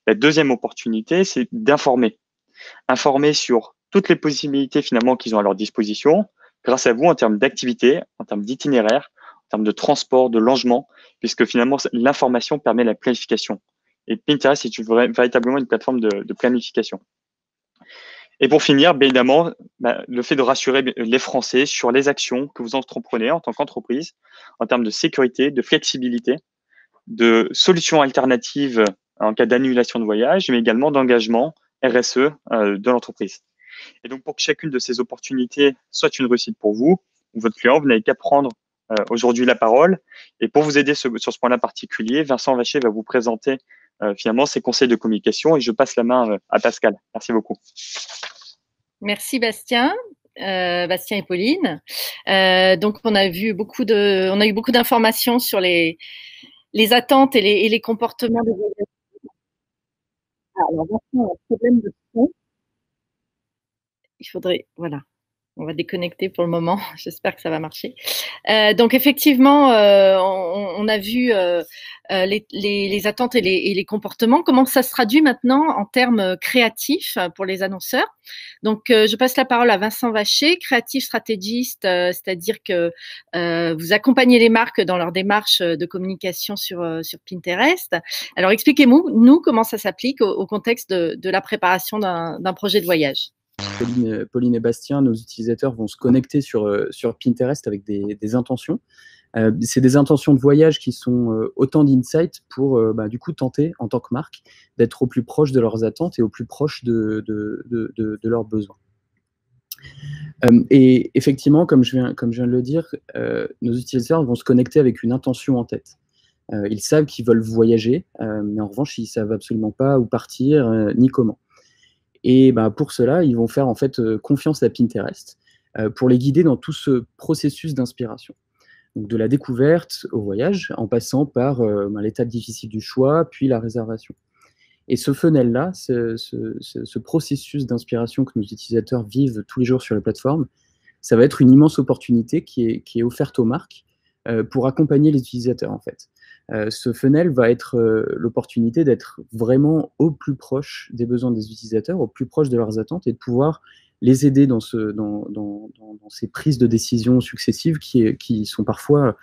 La deuxième opportunité, c'est d'informer. Informer sur toutes les possibilités finalement qu'ils ont à leur disposition grâce à vous en termes d'activité, en termes d'itinéraire, en termes de transport, de logement, puisque finalement, l'information permet la planification. Et Pinterest est véritablement une plateforme de planification. Et pour finir, bien évidemment, le fait de rassurer les Français sur les actions que vous entreprenez en tant qu'entreprise, en termes de sécurité, de flexibilité, de solutions alternatives en cas d'annulation de voyage, mais également d'engagement RSE de l'entreprise. Et donc, pour que chacune de ces opportunités soit une réussite pour vous ou votre client, vous n'avez qu'à prendre aujourd'hui la parole. Et pour vous aider sur ce point-là particulier, Vincent Vacher va vous présenter finalement ses conseils de communication et je passe la main à Pascal. Merci beaucoup. Merci Bastien. Bastien et Pauline. Donc, on a eu beaucoup d'informations sur les attentes et les comportements des voyageurs. Alors, Bastien a un problème de son. Il faudrait, voilà, on va déconnecter pour le moment. J'espère que ça va marcher. Donc, effectivement, on a vu les attentes et les comportements. Comment ça se traduit maintenant en termes créatifs pour les annonceurs? Donc, je passe la parole à Vincent Vacher, créatif stratégiste, c'est-à-dire que vous accompagnez les marques dans leur démarche de communication sur Pinterest. Alors, expliquez-nous comment ça s'applique au contexte de la préparation d'un projet de voyage. Pauline et Bastien, nos utilisateurs vont se connecter sur Pinterest avec des intentions. C'est des intentions de voyage qui sont autant d'insights pour du coup tenter en tant que marque d'être au plus proche de leurs attentes et au plus proche de leurs besoins. Et effectivement, comme je viens de le dire, nos utilisateurs vont se connecter avec une intention en tête. Ils savent qu'ils veulent voyager, mais en revanche, ils ne savent absolument pas où partir ni comment. Et pour cela, ils vont faire en fait confiance à Pinterest pour les guider dans tout ce processus d'inspiration. Donc de la découverte au voyage, en passant par l'étape difficile du choix, puis la réservation. Et ce funnel-là, ce processus d'inspiration que nos utilisateurs vivent tous les jours sur la plateforme, ça va être une immense opportunité qui est offerte aux marques pour accompagner les utilisateurs en fait. Ce funnel va être l'opportunité d'être vraiment au plus proche des besoins des utilisateurs, au plus proche de leurs attentes et de pouvoir les aider dans ces prises de décision successives qui sont parfois,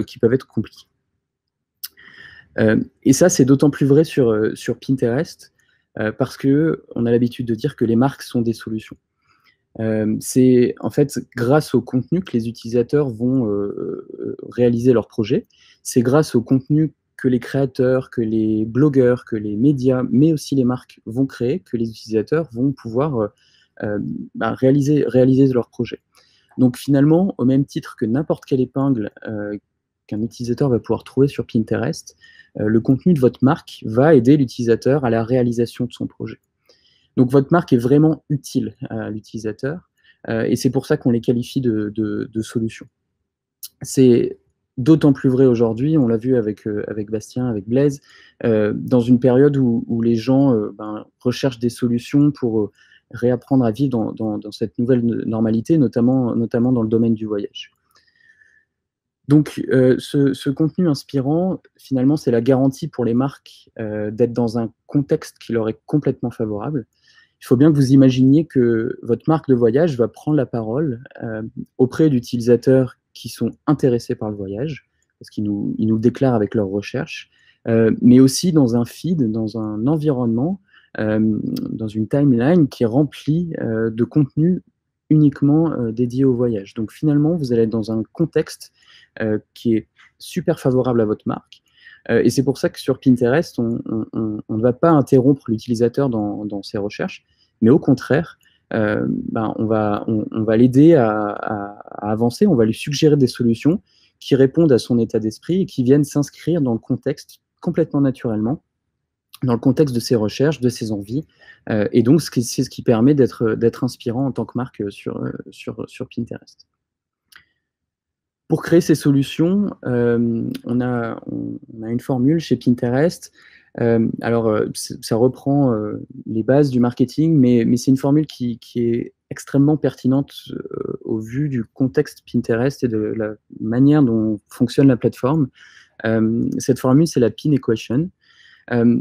qui peuvent être compliquées. Et ça, c'est d'autant plus vrai sur Pinterest parce qu'on a l'habitude de dire que les marques sont des solutions. C'est en fait grâce au contenu que les utilisateurs vont réaliser leur projet. C'est grâce au contenu que les créateurs, que les blogueurs, que les médias, mais aussi les marques vont créer, que les utilisateurs vont pouvoir réaliser leur projet. Donc finalement, au même titre que n'importe quelle épingle qu'un utilisateur va pouvoir trouver sur Pinterest, le contenu de votre marque va aider l'utilisateur à la réalisation de son projet. Donc votre marque est vraiment utile à l'utilisateur et c'est pour ça qu'on les qualifie de solutions. C'est d'autant plus vrai aujourd'hui, on l'a vu avec Bastien, avec Blaise, dans une période où les gens recherchent des solutions pour réapprendre à vivre dans cette nouvelle normalité, notamment dans le domaine du voyage. Donc, ce contenu inspirant, finalement, c'est la garantie pour les marques d'être dans un contexte qui leur est complètement favorable. Il faut bien que vous imaginiez que votre marque de voyage va prendre la parole auprès d'utilisateurs qui sont intéressés par le voyage, parce qu'ils nous déclarent avec leurs recherches, mais aussi dans un feed, dans un environnement, dans une timeline qui est remplie de contenu uniquement dédié au voyage. Donc finalement, vous allez être dans un contexte qui est super favorable à votre marque. Et c'est pour ça que sur Pinterest, on ne va pas interrompre l'utilisateur dans ses recherches, mais au contraire, on va l'aider à avancer, on va lui suggérer des solutions qui répondent à son état d'esprit et qui viennent s'inscrire dans le contexte complètement naturellement, dans le contexte de ses recherches, de ses envies. Et donc, c'est ce qui permet d'être inspirant en tant que marque sur Pinterest. Pour créer ces solutions, on a une formule chez Pinterest Ça reprend les bases du marketing, mais c'est une formule qui est extrêmement pertinente au vu du contexte Pinterest et de la manière dont fonctionne la plateforme. Cette formule, c'est la Pin Equation.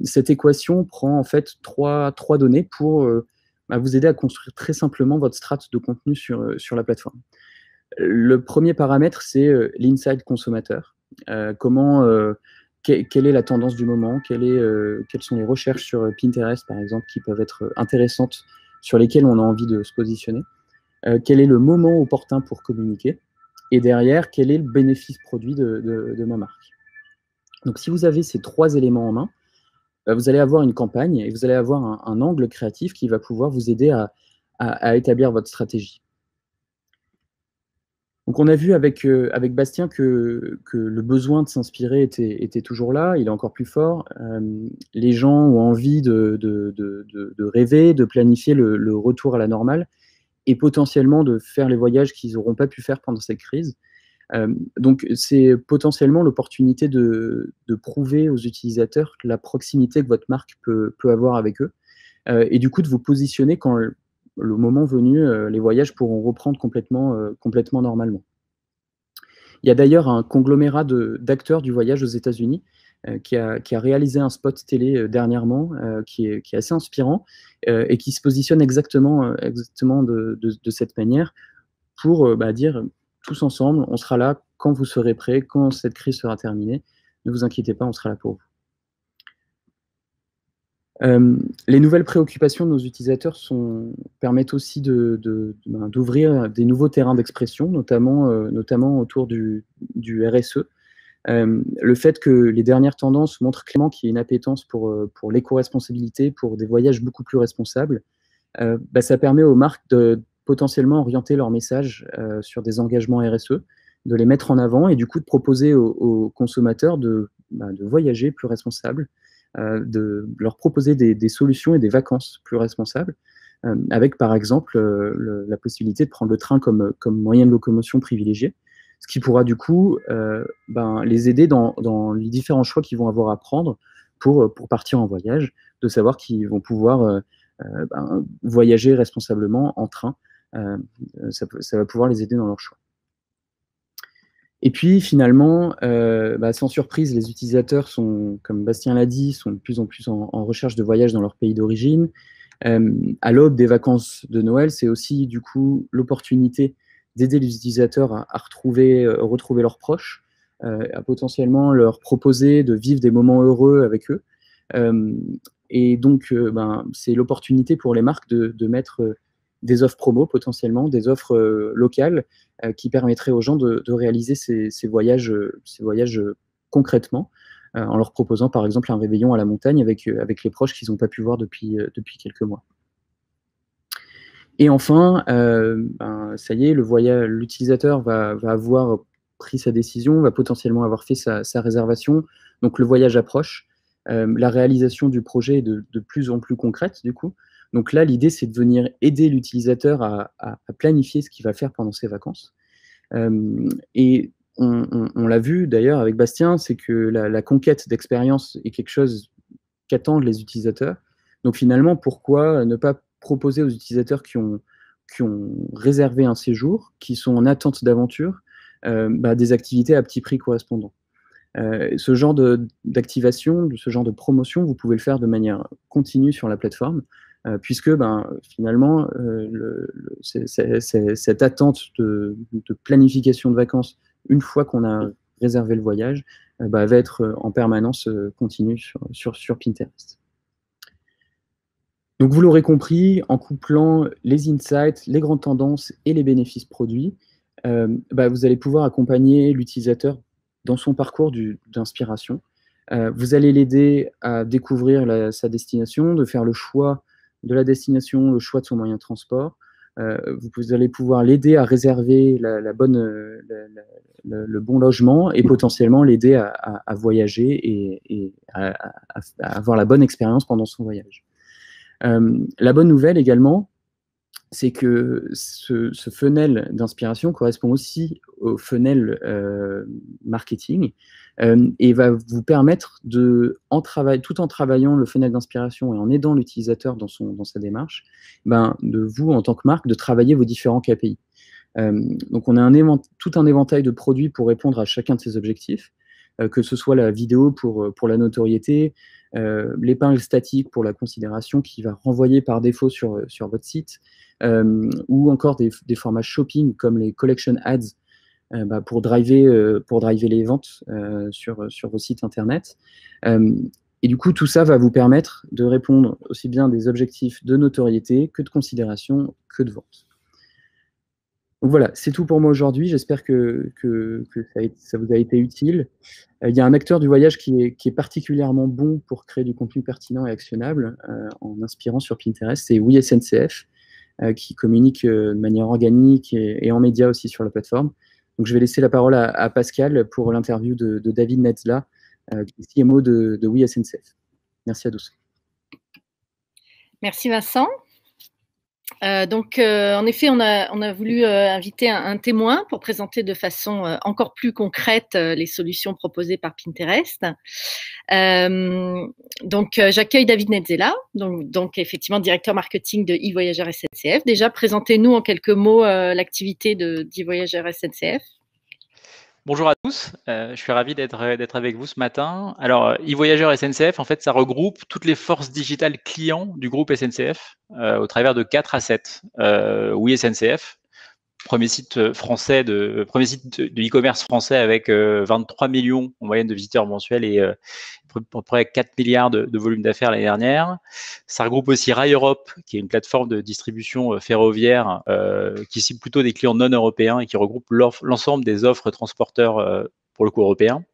Cette équation prend en fait trois données pour vous aider à construire très simplement votre strate de contenu sur la plateforme. Le premier paramètre, c'est l'insight consommateur. Quelle est la tendance du moment, quelles sont les recherches sur Pinterest, par exemple, qui peuvent être intéressantes, sur lesquelles on a envie de se positionner. Quel est le moment opportun pour communiquer. Et derrière, quel est le bénéfice produit de ma marque. Donc, si vous avez ces 3 éléments en main, vous allez avoir une campagne et vous allez avoir un angle créatif qui va pouvoir vous aider à établir votre stratégie. Donc, on a vu avec Bastien que le besoin de s'inspirer était toujours là, il est encore plus fort. Les gens ont envie de rêver, de planifier le retour à la normale et potentiellement de faire les voyages qu'ils n'auront pas pu faire pendant cette crise. Donc, c'est potentiellement l'opportunité de prouver aux utilisateurs la proximité que votre marque peut avoir avec eux et du coup de vous positionner quand le moment venu, les voyages pourront reprendre complètement normalement. Il y a d'ailleurs un conglomérat d'acteurs du voyage aux États-Unis qui a réalisé un spot télé dernièrement qui est assez inspirant et qui se positionne exactement de cette manière pour dire tous ensemble, on sera là quand vous serez prêts, quand cette crise sera terminée. Ne vous inquiétez pas, on sera là pour vous. Les nouvelles préoccupations de nos utilisateurs permettent aussi d'ouvrir des nouveaux terrains d'expression, notamment autour du RSE. Le fait que les dernières tendances montrent clairement qu'il y a une appétence pour l'éco-responsabilité, pour des voyages beaucoup plus responsables, ça permet aux marques de potentiellement orienter leur message sur des engagements RSE, de les mettre en avant et du coup de proposer aux consommateurs de voyager plus responsables, de leur proposer des solutions et des vacances plus responsables, avec par exemple la possibilité de prendre le train comme moyen de locomotion privilégié, ce qui pourra du coup les aider dans les différents choix qu'ils vont avoir à prendre pour partir en voyage, de savoir qu'ils vont pouvoir voyager responsablement en train. Ça va pouvoir les aider dans leur choix. Et puis finalement, sans surprise, les utilisateurs comme Bastien l'a dit, sont de plus en plus en recherche de voyages dans leur pays d'origine. À l'aube des vacances de Noël, c'est aussi du coup l'opportunité d'aider les utilisateurs à retrouver leurs proches, à potentiellement leur proposer de vivre des moments heureux avec eux. Et donc, c'est l'opportunité pour les marques de mettre des offres promo potentiellement, des offres locales qui permettraient aux gens de réaliser ces voyages concrètement, en leur proposant par exemple un réveillon à la montagne avec les proches qu'ils n'ont pas pu voir depuis quelques mois. Et enfin, ça y est, l'utilisateur va avoir pris sa décision, va potentiellement avoir fait sa réservation, donc le voyage approche. La réalisation du projet est de plus en plus concrète du coup. Donc là, l'idée, c'est de venir aider l'utilisateur à planifier ce qu'il va faire pendant ses vacances. Et on l'a vu d'ailleurs avec Bastien, c'est que la conquête d'expérience est quelque chose qu'attendent les utilisateurs. Donc finalement, pourquoi ne pas proposer aux utilisateurs qui ont réservé un séjour, qui sont en attente d'aventure, des activités à petit prix correspondant. Ce genre d'activation, ce genre de promotion, vous pouvez le faire de manière continue sur la plateforme, puisque finalement, cette attente de planification de vacances, une fois qu'on a réservé le voyage, va être en permanence continue sur Pinterest. Donc vous l'aurez compris, en couplant les insights, les grandes tendances et les bénéfices produits, vous allez pouvoir accompagner l'utilisateur dans son parcours d'inspiration. Vous allez l'aider à découvrir sa destination, de faire le choix de la destination, le choix de son moyen de transport. Vous allez pouvoir l'aider à réserver le bon logement et potentiellement l'aider à voyager et à avoir la bonne expérience pendant son voyage. La bonne nouvelle également, c'est que ce funnel d'inspiration correspond aussi au funnel marketing et va vous permettre tout en travaillant le funnel d'inspiration et en aidant l'utilisateur dans sa démarche, de vous, en tant que marque, de travailler vos différents KPI. Donc, on a tout un éventail de produits pour répondre à chacun de ces objectifs, que ce soit la vidéo pour la notoriété, l'épingle statique pour la considération qui va renvoyer par défaut sur votre site, ou encore des formats shopping comme les collection ads pour driver les ventes sur vos sites internet. Et du coup, tout ça va vous permettre de répondre aussi bien à des objectifs de notoriété que de considération que de vente. Donc voilà, c'est tout pour moi aujourd'hui. J'espère que ça vous a été utile. Il y a un acteur du voyage qui est particulièrement bon pour créer du contenu pertinent et actionnable en inspirant sur Pinterest, c'est WeSNCF, qui communique de manière organique et en médias aussi sur la plateforme. Donc je vais laisser la parole à Pascal pour l'interview de David Netzla, qui est CMO de WeSNCF. Merci à tous. Merci Vincent. En effet, on a voulu inviter un témoin pour présenter de façon encore plus concrète les solutions proposées par Pinterest. J'accueille David Netzla, donc effectivement directeur marketing de eVoyageurs SNCF. Déjà, présentez-nous en quelques mots l'activité d'eVoyageurs SNCF. Bonjour à tous, je suis ravi d'être avec vous ce matin. Alors, eVoyageurs SNCF, en fait, ça regroupe toutes les forces digitales clients du groupe SNCF au travers de 4 assets. WeSNCF, premier site français de e-commerce français avec 23 millions en moyenne de visiteurs mensuels et à peu près 4 milliards de volume d'affaires l'année dernière. Ça regroupe aussi Rail Europe, qui est une plateforme de distribution ferroviaire qui cible plutôt des clients non européens et qui regroupe l'ensemble des offres transporteurs pour le coup européen.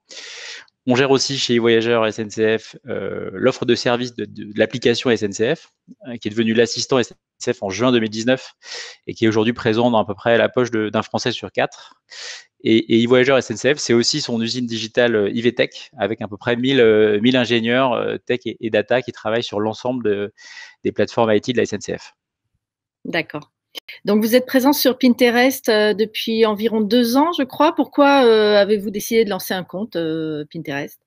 On gère aussi chez eVoyageurs SNCF l'offre de service de l'application SNCF, qui est devenue l'assistant SNCF en juin 2019 et qui est aujourd'hui présent dans à peu près la poche d'un Français sur 4. Et eVoyageurs SNCF, c'est aussi son usine digitale IVTech, avec à peu près 1000 ingénieurs tech et data qui travaillent sur l'ensemble des plateformes IT de la SNCF. D'accord. Donc, vous êtes présent sur Pinterest depuis environ 2 ans, je crois. Pourquoi avez-vous décidé de lancer un compte Pinterest?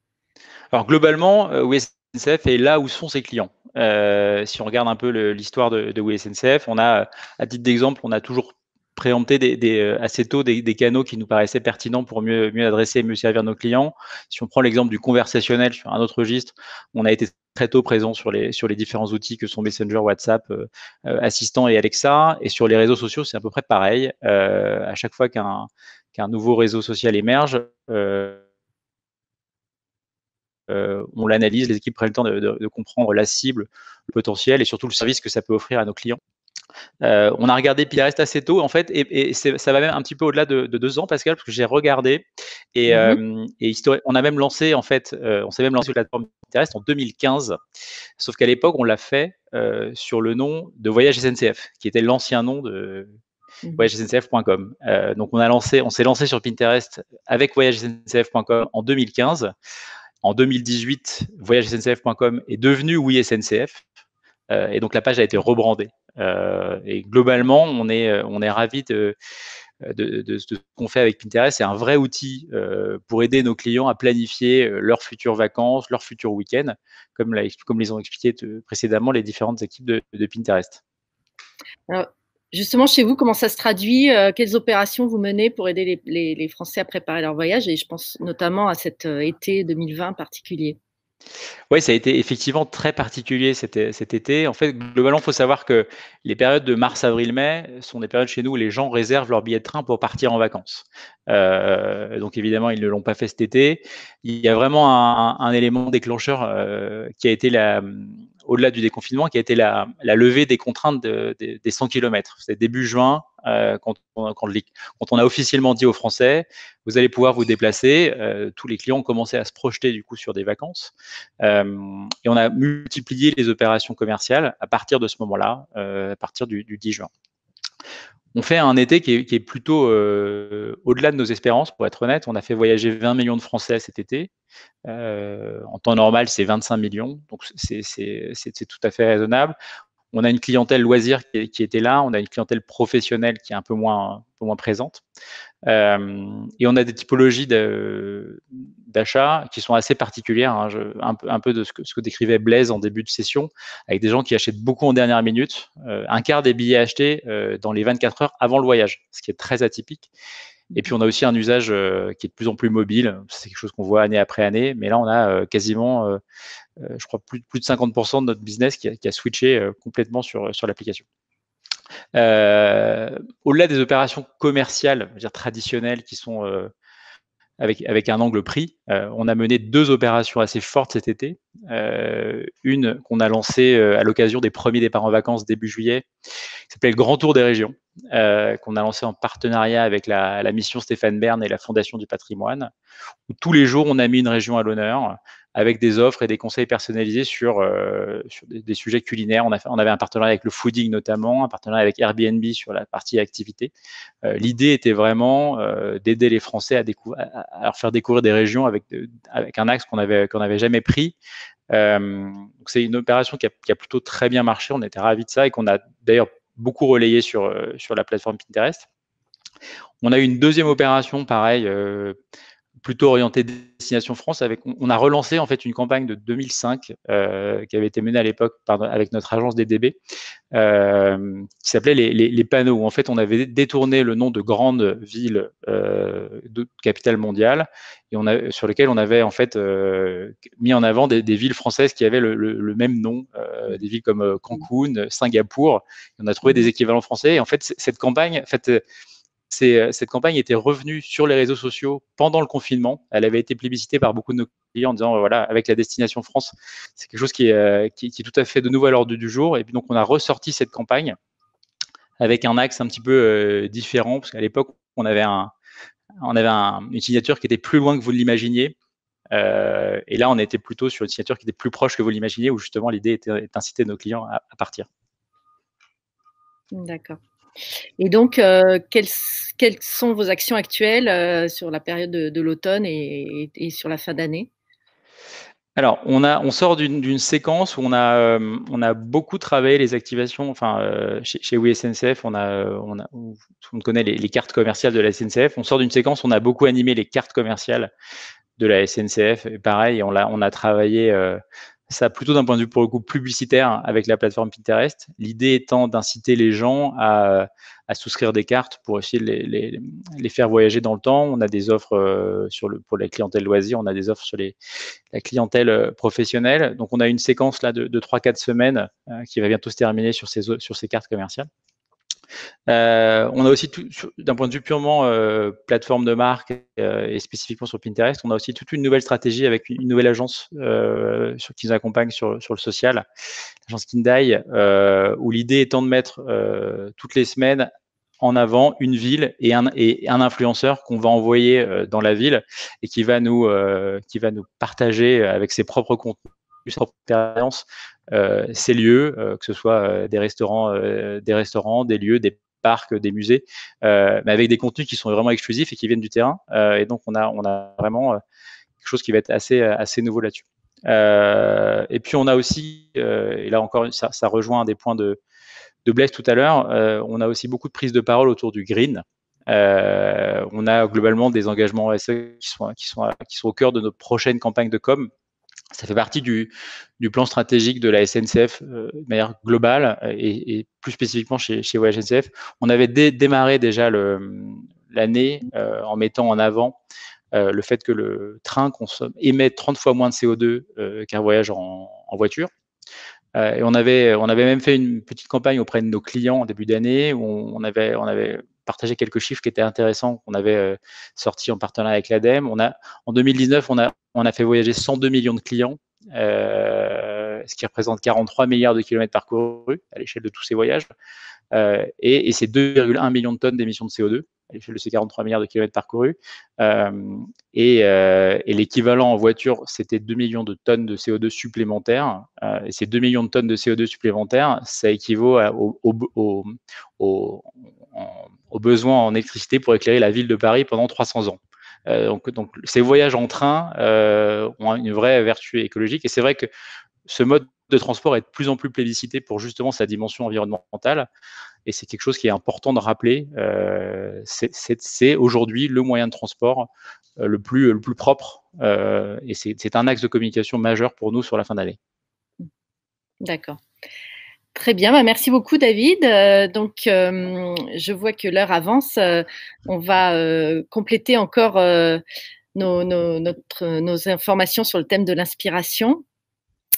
Alors, globalement, WeSNCF est là où sont ses clients. Si on regarde un peu l'histoire de WeSNCF, on a, à titre d'exemple, on a toujours préempté assez tôt des canaux qui nous paraissaient pertinents pour mieux adresser et mieux servir nos clients. Si on prend l'exemple du conversationnel sur un autre registre, on a été très tôt présent sur les différents outils que sont Messenger, WhatsApp, Assistant et Alexa. Et sur les réseaux sociaux, c'est à peu près pareil. À chaque fois qu'un nouveau réseau social émerge, on l'analyse, les équipes prennent le temps de comprendre la cible, le potentiel et surtout le service que ça peut offrir à nos clients. On a regardé Pinterest assez tôt en fait, et ça va même un petit peu au-delà de 2 ans, Pascal, parce que j'ai regardé et on a même lancé en fait, on s'est même lancé sur la plateforme Pinterest en 2015, sauf qu'à l'époque on l'a fait sur le nom de Voyage SNCF, qui était l'ancien nom de voyagesncf.com. Donc on s'est lancé sur Pinterest avec voyagesncf.com en 2015. En 2018, voyagesncf.com est devenu WeSNCF. Et donc la page a été rebrandée. Et globalement, on est ravis de ce qu'on fait avec Pinterest. C'est un vrai outil pour aider nos clients à planifier leurs futures vacances, leurs futurs week-ends, comme les ont expliqué précédemment les différentes équipes de Pinterest. Alors, justement, chez vous, comment ça se traduit? Quelles opérations vous menez pour aider les Français à préparer leur voyage? Et je pense notamment à cet été 2020 particulier. Oui, ça a été effectivement très particulier cet été. En fait, globalement, il faut savoir que les périodes de mars, avril, mai sont des périodes chez nous où les gens réservent leur billet de train pour partir en vacances. Donc évidemment, ils ne l'ont pas fait cet été. Il y a vraiment un élément déclencheur qui a été au-delà du déconfinement, qui a été la levée des contraintes des 100 km. C'est début juin, quand on a officiellement dit aux Français, vous allez pouvoir vous déplacer. Tous les clients ont commencé à se projeter du coup sur des vacances. Et on a multiplié les opérations commerciales à partir de ce moment-là, à partir du 10 juin. On fait un été qui est plutôt au-delà de nos espérances, pour être honnête. On a fait voyager 20 millions de Français cet été. En temps normal, c'est 25 millions, donc c'est tout à fait raisonnable. On a une clientèle loisir qui était là, on a une clientèle professionnelle qui est un peu moins présente. Et on a des typologies d'achat qui sont assez particulières, hein, un peu de ce que décrivait Blaise en début de session, avec des gens qui achètent beaucoup en dernière minute, un quart des billets achetés dans les 24 heures avant le voyage, ce qui est très atypique. Et puis on a aussi un usage qui est de plus en plus mobile, c'est quelque chose qu'on voit année après année, mais là on a quasiment, je crois, plus de 50% de notre business qui a switché complètement sur l'application. Au-delà des opérations commerciales, je veux dire traditionnelles, qui sont avec un angle prix, on a mené 2 opérations assez fortes cet été. Une qu'on a lancée à l'occasion des premiers départs en vacances début juillet, qui s'appelle le Grand Tour des régions, qu'on a lancé en partenariat avec la mission Stéphane Bern et la Fondation du patrimoine, où tous les jours on a mis une région à l'honneur, avec des offres et des conseils personnalisés sur des sujets culinaires. On avait un partenariat avec le Fooding notamment, un partenariat avec Airbnb sur la partie activité. L'idée était vraiment d'aider les Français à leur faire découvrir des régions avec un axe qu'on avait jamais pris. Donc c'est une opération qui a plutôt très bien marché. On était ravis de ça et qu'on a d'ailleurs beaucoup relayé sur la plateforme Pinterest. On a eu une deuxième opération, pareil, plutôt orienté destination France. On a relancé en fait une campagne de 2005 qui avait été menée à l'époque avec notre agence DDB, qui s'appelait les panneaux, où en fait on avait détourné le nom de grandes villes de capitale mondiale et sur lesquelles on avait en fait mis en avant des villes françaises qui avaient le même nom, des villes comme Cancun, Singapour. Et on a trouvé des équivalents français. Et en fait cette campagne, cette campagne était revenue sur les réseaux sociaux pendant le confinement. Elle avait été plébiscitée par beaucoup de nos clients en disant voilà, avec la destination France, c'est quelque chose qui est tout à fait de nouveau à l'ordre du jour. Et puis donc on a ressorti cette campagne avec un axe un petit peu différent, parce qu'à l'époque on avait une signature qui était plus loin que vous l'imaginiez. Et là on était plutôt sur une signature qui était plus proche que vous l'imaginiez, où justement l'idée était d'inciter nos clients à partir. D'accord. Et donc, quelles sont vos actions actuelles sur la période de l'automne et sur la fin d'année? Alors, on sort d'une séquence où on a beaucoup travaillé les activations. Enfin, chez WeSNCF, tout le monde connaît les cartes commerciales de la SNCF. On sort d'une séquence où on a beaucoup animé les cartes commerciales de la SNCF. Et pareil, on a travaillé ça plutôt d'un point de vue pour le coup publicitaire avec la plateforme Pinterest. L'idée étant d'inciter les gens à souscrire des cartes pour essayer de les faire voyager dans le temps. On a des offres pour la clientèle loisir, on a des offres sur la clientèle professionnelle. Donc on a une séquence là de 3-4 semaines qui va bientôt se terminer sur ces cartes commerciales. On a aussi, d'un point de vue purement plateforme de marque et spécifiquement sur Pinterest, on a aussi toute une nouvelle stratégie avec une nouvelle agence qui nous accompagne sur le social, l'agence Kindai, où l'idée étant de mettre toutes les semaines en avant une ville et un influenceur qu'on va envoyer dans la ville et qui va nous partager avec ses propres contenus, ses propres expériences, ces lieux, que ce soit des restaurants, des lieux, des parcs, des musées, mais avec des contenus qui sont vraiment exclusifs et qui viennent du terrain. Et donc, on a vraiment quelque chose qui va être assez nouveau là-dessus. Et puis, on a aussi, et là encore, ça rejoint un des points de Blaise tout à l'heure, on a aussi beaucoup de prises de parole autour du green. On a globalement des engagements RSE qui sont au cœur de notre prochaine campagne de com. Ça fait partie du plan stratégique de la SNCF de manière globale et plus spécifiquement chez Voyage SNCF. On avait démarré déjà l'année en mettant en avant le fait que le train émet 30 fois moins de CO2 qu'un voyage en voiture. Et on avait même fait une petite campagne auprès de nos clients en début d'année où on avait partagé quelques chiffres qui étaient intéressants, qu'on avait sortis en partenariat avec l'ADEME. En 2019, on a fait voyager 102 millions de clients, ce qui représente 43 milliards de kilomètres parcourus à l'échelle de tous ces voyages. Et c'est 2,1 millions de tonnes d'émissions de CO2 à l'échelle de ces 43 milliards de kilomètres parcourus. Et l'équivalent en voiture, c'était 2 millions de tonnes de CO2 supplémentaires. Et ces 2 millions de tonnes de CO2 supplémentaires, ça équivaut aux besoins en électricité pour éclairer la ville de Paris pendant 300 ans. Donc ces voyages en train ont une vraie vertu écologique. Et c'est vrai que ce mode de transport est de plus en plus plébiscité pour justement sa dimension environnementale. Et c'est quelque chose qui est important de rappeler. C'est aujourd'hui le moyen de transport le plus propre. Et c'est un axe de communication majeur pour nous sur la fin d'année. D'accord. Très bien, merci beaucoup David. Je vois que l'heure avance. On va compléter encore nos informations sur le thème de l'inspiration.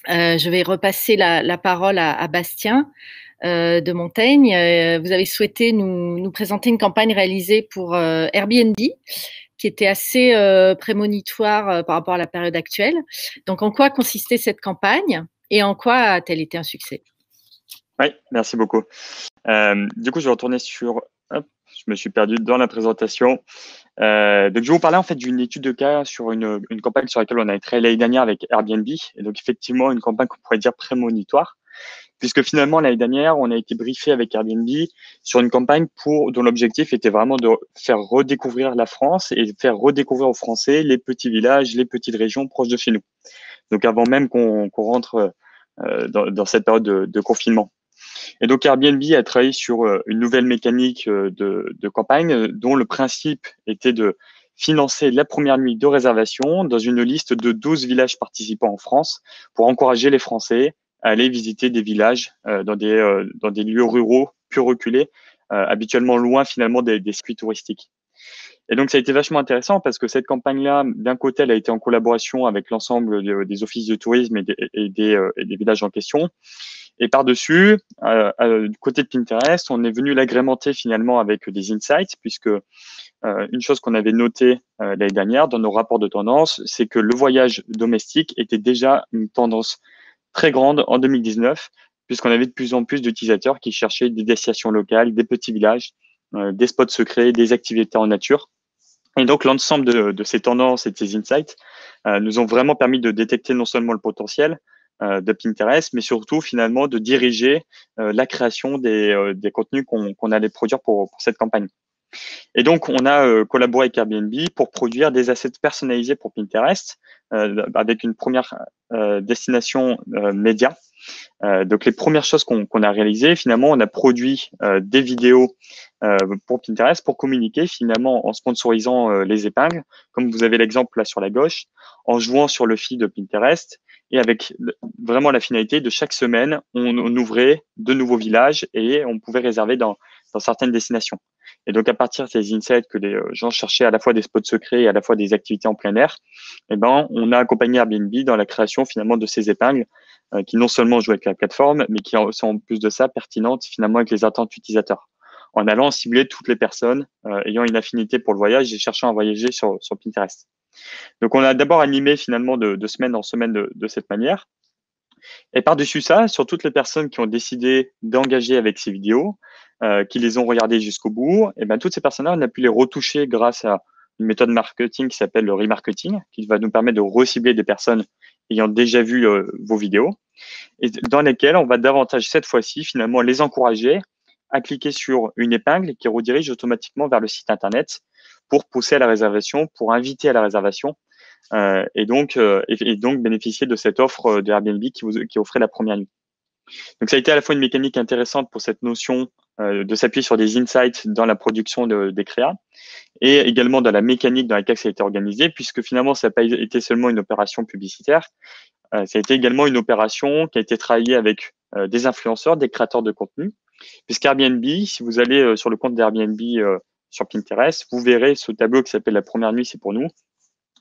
Je vais repasser la parole à Bastien de Montaigne. Vous avez souhaité nous présenter une campagne réalisée pour Airbnb qui était assez prémonitoire par rapport à la période actuelle. Donc, en quoi consistait cette campagne et en quoi a-t-elle été un succès? Oui, merci beaucoup. Du coup, je vais retourner sur… Hop, je me suis perdu dans la présentation. Donc, je vais vous parler en fait d'une étude de cas sur une campagne sur laquelle on a été l'année dernière avec Airbnb. Et donc, effectivement, une campagne qu'on pourrait dire prémonitoire, puisque finalement, l'année dernière, on a été briefé avec Airbnb sur une campagne dont l'objectif était vraiment de faire redécouvrir la France et de faire redécouvrir aux Français les petits villages, les petites régions proches de chez nous. Donc, avant même qu'on rentre dans cette période de confinement. Et donc Airbnb a travaillé sur une nouvelle mécanique de campagne dont le principe était de financer la première nuit de réservation dans une liste de 12 villages participants en France pour encourager les Français à aller visiter des villages dans des lieux ruraux plus reculés, habituellement loin finalement des circuits touristiques. Et donc, ça a été vachement intéressant parce que cette campagne-là, d'un côté, elle a été en collaboration avec l'ensemble des offices de tourisme et des villages en question. Et par-dessus, du côté de Pinterest, on est venu l'agrémenter finalement avec des insights, puisque une chose qu'on avait notée l'année dernière dans nos rapports de tendance, c'est que le voyage domestique était déjà une tendance très grande en 2019, puisqu'on avait de plus en plus d'utilisateurs qui cherchaient des destinations locales, des petits villages, des spots secrets, des activités en nature. Et donc, l'ensemble de ces tendances et de ces insights nous ont vraiment permis de détecter non seulement le potentiel de Pinterest, mais surtout finalement de diriger la création des contenus qu'on allait produire pour cette campagne. Et donc, on a collaboré avec Airbnb pour produire des assets personnalisés pour Pinterest avec une première destination média. Donc, les premières choses qu'on a réalisées, finalement, on a produit des vidéos pour Pinterest pour communiquer finalement en sponsorisant les épingles, comme vous avez l'exemple là sur la gauche, en jouant sur le feed de Pinterest et avec vraiment la finalité de chaque semaine, on ouvrait de nouveaux villages et on pouvait réserver dans certaines destinations. Et donc, à partir de ces insights que les gens cherchaient à la fois des spots secrets et à la fois des activités en plein air, eh ben, on a accompagné Airbnb dans la création finalement de ces épingles qui non seulement jouent avec la plateforme, mais qui sont en plus de ça pertinentes finalement avec les attentes utilisateurs, en allant cibler toutes les personnes ayant une affinité pour le voyage et cherchant à voyager sur Pinterest. Donc, on a d'abord animé finalement de semaine en semaine de cette manière. Et par-dessus ça, sur toutes les personnes qui ont décidé d'engager avec ces vidéos, qui les ont regardées jusqu'au bout, et ben toutes ces personnes-là, on a pu les retoucher grâce à une méthode marketing qui s'appelle le remarketing, qui va nous permettre de recibler des personnes ayant déjà vu vos vidéos, et dans lesquelles on va davantage cette fois-ci finalement les encourager à cliquer sur une épingle qui redirige automatiquement vers le site internet pour pousser à la réservation, pour inviter à la réservation, et donc bénéficier de cette offre de Airbnb qui offrait la première nuit. Donc, ça a été à la fois une mécanique intéressante pour cette notion de s'appuyer sur des insights dans la production des créas et également dans la mécanique dans laquelle ça a été organisé, puisque finalement, ça n'a pas été seulement une opération publicitaire, ça a été également une opération qui a été travaillée avec des influenceurs, des créateurs de contenu, puisqu'Airbnb, si vous allez sur le compte d'Airbnb sur Pinterest, vous verrez ce tableau qui s'appelle « La première nuit, c'est pour nous »,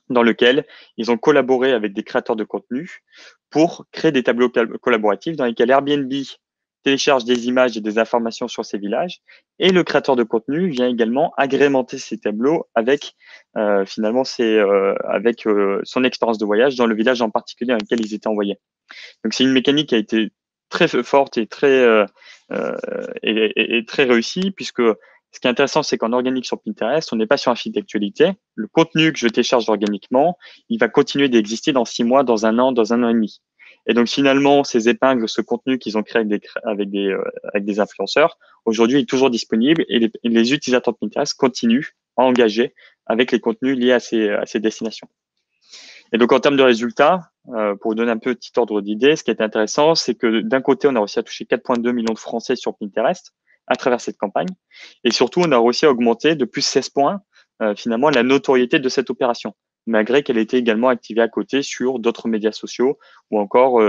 dans lequel ils ont collaboré avec des créateurs de contenu pour créer des tableaux collaboratifs dans lesquels Airbnb télécharge des images et des informations sur ces villages et le créateur de contenu vient également agrémenter ces tableaux avec finalement avec son expérience de voyage dans le village en particulier dans lequel ils étaient envoyés. Donc c'est une mécanique qui a été très forte et très réussie, puisque ce qui est intéressant, c'est qu'en organique sur Pinterest, on n'est pas sur un feed d'actualité. Le contenu que je télécharge organiquement, il va continuer d'exister dans 6 mois, dans un an et demi. Et donc finalement, ces épingles, ce contenu qu'ils ont créé avec des influenceurs, aujourd'hui est toujours disponible et les utilisateurs de Pinterest continuent à engager avec les contenus liés à ces destinations. Et donc en termes de résultats, pour vous donner un petit ordre d'idée, ce qui est intéressant, c'est que d'un côté, on a réussi à toucher 4,2 millions de Français sur Pinterest à travers cette campagne. Et surtout, on a réussi à augmenter de plus 16 points, finalement, la notoriété de cette opération, malgré qu'elle était également activée à côté sur d'autres médias sociaux ou encore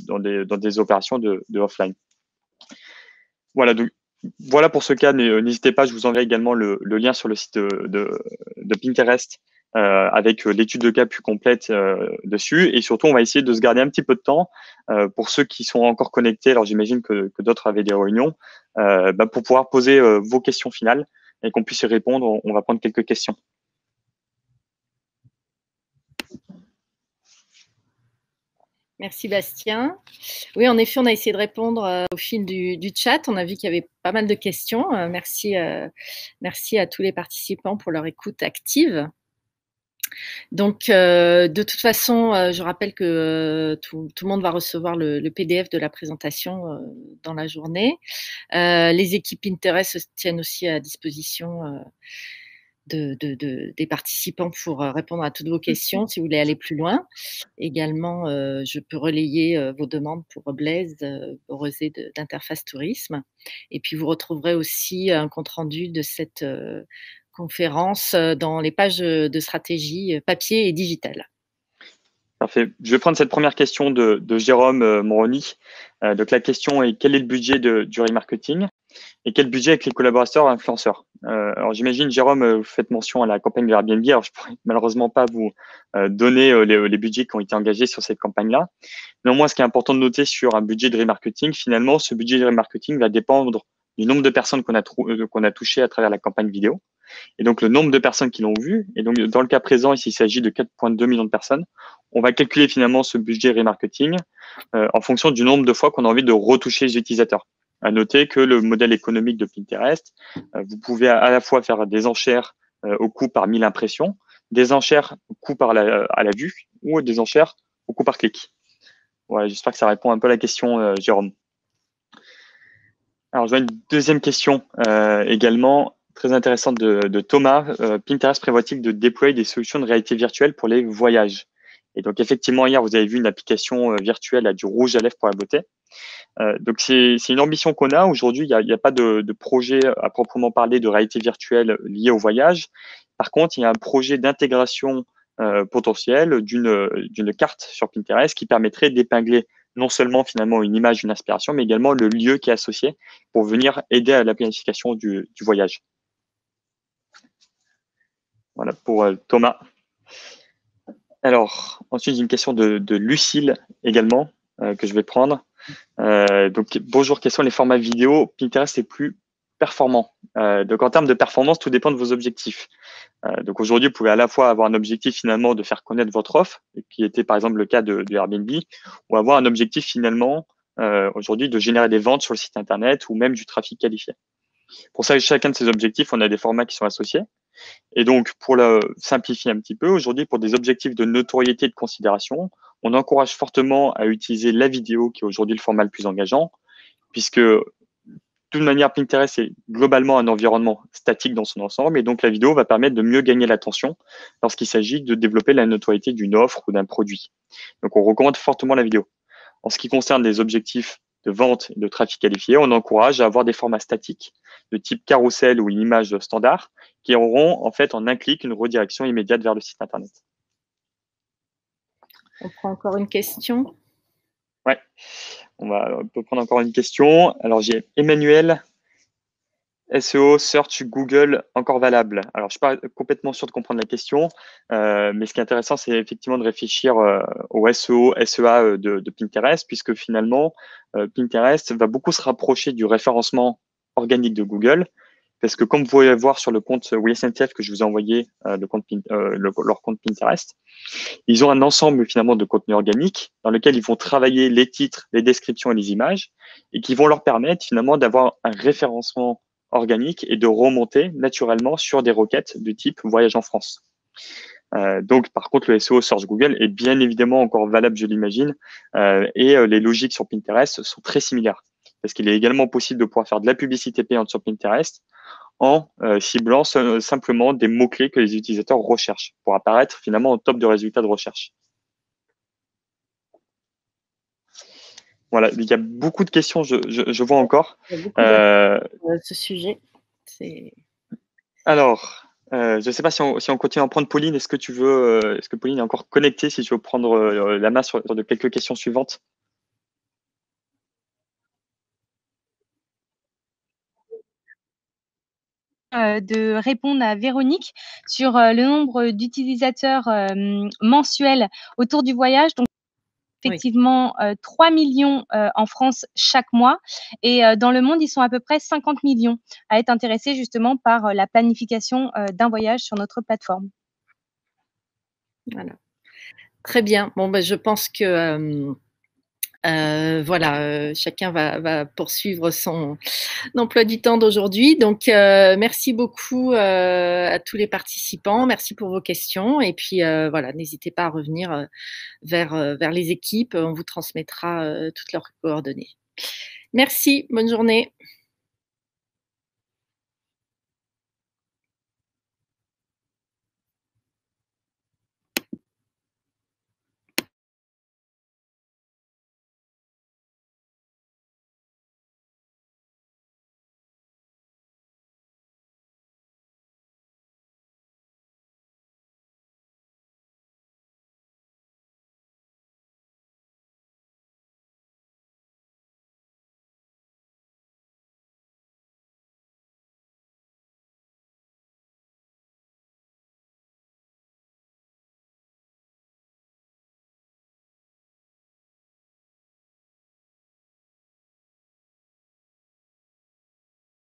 dans des opérations de offline. Voilà, donc, voilà pour ce cas. N'hésitez pas, je vous enverrai également le lien sur le site de Pinterest avec l'étude de cas plus complète dessus. Et surtout, on va essayer de se garder un petit peu de temps pour ceux qui sont encore connectés. Alors, j'imagine que d'autres avaient des réunions pour pouvoir poser vos questions finales et qu'on puisse y répondre. On va prendre quelques questions. Merci Bastien. Oui, en effet, on a essayé de répondre au fil du chat. On a vu qu'il y avait pas mal de questions. Merci à tous les participants pour leur écoute active. Donc, de toute façon, je rappelle que tout le monde va recevoir le PDF de la présentation dans la journée. Les équipes Pinterest se tiennent aussi à disposition des participants pour répondre à toutes vos questions si vous voulez aller plus loin. Également, je peux relayer vos demandes pour Blaise Borosé d'Interface Tourisme. Et puis, vous retrouverez aussi un compte-rendu de cette conférence dans les pages de stratégie papier et digitale. Parfait. Je vais prendre cette première question de Jérôme Moroni. Donc, la question est: quel est le budget du remarketing et quel budget avec les collaborateurs et influenceurs? Alors, j'imagine, Jérôme, vous faites mention à la campagne de Airbnb. Alors, je pourrais malheureusement pas vous donner les budgets qui ont été engagés sur cette campagne-là. Néanmoins, ce qui est important de noter sur un budget de remarketing, finalement, ce budget de remarketing va dépendre du nombre de personnes qu'on a touchées à travers la campagne vidéo. Et donc, le nombre de personnes qui l'ont vu. Et donc, dans le cas présent, ici, il s'agit de 4,2 millions de personnes. On va calculer finalement ce budget remarketing en fonction du nombre de fois qu'on a envie de retoucher les utilisateurs. À noter que le modèle économique de Pinterest, vous pouvez à la fois faire des enchères au coût par 1000 impressions, des enchères au coût à la vue ou des enchères au coût par clic. Ouais, j'espère que ça répond un peu à la question, Jérôme. Alors, je vois une deuxième question également très intéressante de Thomas. Pinterest prévoit-il de déployer des solutions de réalité virtuelle pour les voyages? Et donc, effectivement, hier, vous avez vu une application virtuelle à du rouge à lèvres pour la beauté. Donc, c'est une ambition qu'on a. Aujourd'hui, il n'y a pas de projet à proprement parler de réalité virtuelle lié au voyage. Par contre, il y a un projet d'intégration potentielle d'une carte sur Pinterest qui permettrait d'épingler non seulement finalement une image, une inspiration, mais également le lieu qui est associé pour venir aider à la planification du voyage. Voilà pour Thomas. Alors, ensuite, j'ai une question de Lucille également que je vais prendre. Donc, bonjour, quels sont les formats vidéo Pinterest est plus performant? Donc, en termes de performance, tout dépend de vos objectifs. Donc, aujourd'hui, vous pouvez à la fois avoir un objectif finalement de faire connaître votre offre, qui était par exemple le cas de Airbnb, ou avoir un objectif finalement aujourd'hui de générer des ventes sur le site internet ou même du trafic qualifié. Pour ça, chacun de ces objectifs, on a des formats qui sont associés. Et donc, pour le simplifier un petit peu, aujourd'hui, pour des objectifs de notoriété et de considération, on encourage fortement à utiliser la vidéo, qui est aujourd'hui le format le plus engageant, puisque de toute manière, Pinterest est globalement un environnement statique dans son ensemble, et donc la vidéo va permettre de mieux gagner l'attention lorsqu'il s'agit de développer la notoriété d'une offre ou d'un produit. Donc, on recommande fortement la vidéo. En ce qui concerne les objectifs de vente et de trafic qualifié, on encourage à avoir des formats statiques de type carrousel ou une image standard qui auront en fait en un clic une redirection immédiate vers le site internet. On prend encore une question. Ouais, on peut prendre encore une question. Alors j'ai Emmanuel. SEO, search, Google, encore valable. Alors, je ne suis pas complètement sûr de comprendre la question, mais ce qui est intéressant, c'est effectivement de réfléchir au SEO, SEA de Pinterest, puisque finalement, Pinterest va beaucoup se rapprocher du référencement organique de Google, parce que comme vous pouvez voir sur le compte WSNTF que je vous ai envoyé, leur compte Pinterest, ils ont un ensemble finalement de contenus organiques dans lequel ils vont travailler les titres, les descriptions et les images, et qui vont leur permettre finalement d'avoir un référencement organique et de remonter naturellement sur des requêtes de type voyage en France. Donc, par contre, le SEO Search Google est bien évidemment encore valable, je l'imagine, et les logiques sur Pinterest sont très similaires, parce qu'il est également possible de pouvoir faire de la publicité payante sur Pinterest en ciblant simplement des mots-clés que les utilisateurs recherchent pour apparaître finalement au top de résultats de recherche. Voilà, il y a beaucoup de questions, je vois encore. Il y a beaucoup ce sujet. Alors, je ne sais pas si on continue à en prendre. Pauline, est-ce que Pauline est encore connectée, si tu veux prendre la main sur de quelques questions suivantes? De répondre à Véronique sur le nombre d'utilisateurs mensuels autour du voyage. Donc, effectivement, 3 millions en France chaque mois. Et dans le monde, ils sont à peu près 50 millions à être intéressés justement par la planification d'un voyage sur notre plateforme. Voilà. Très bien. Bon, ben, je pense que voilà, chacun va poursuivre son emploi du temps d'aujourd'hui. Donc, merci beaucoup à tous les participants. Merci pour vos questions. Et puis, voilà, n'hésitez pas à revenir vers les équipes. On vous transmettra toutes leurs coordonnées. Merci. Bonne journée.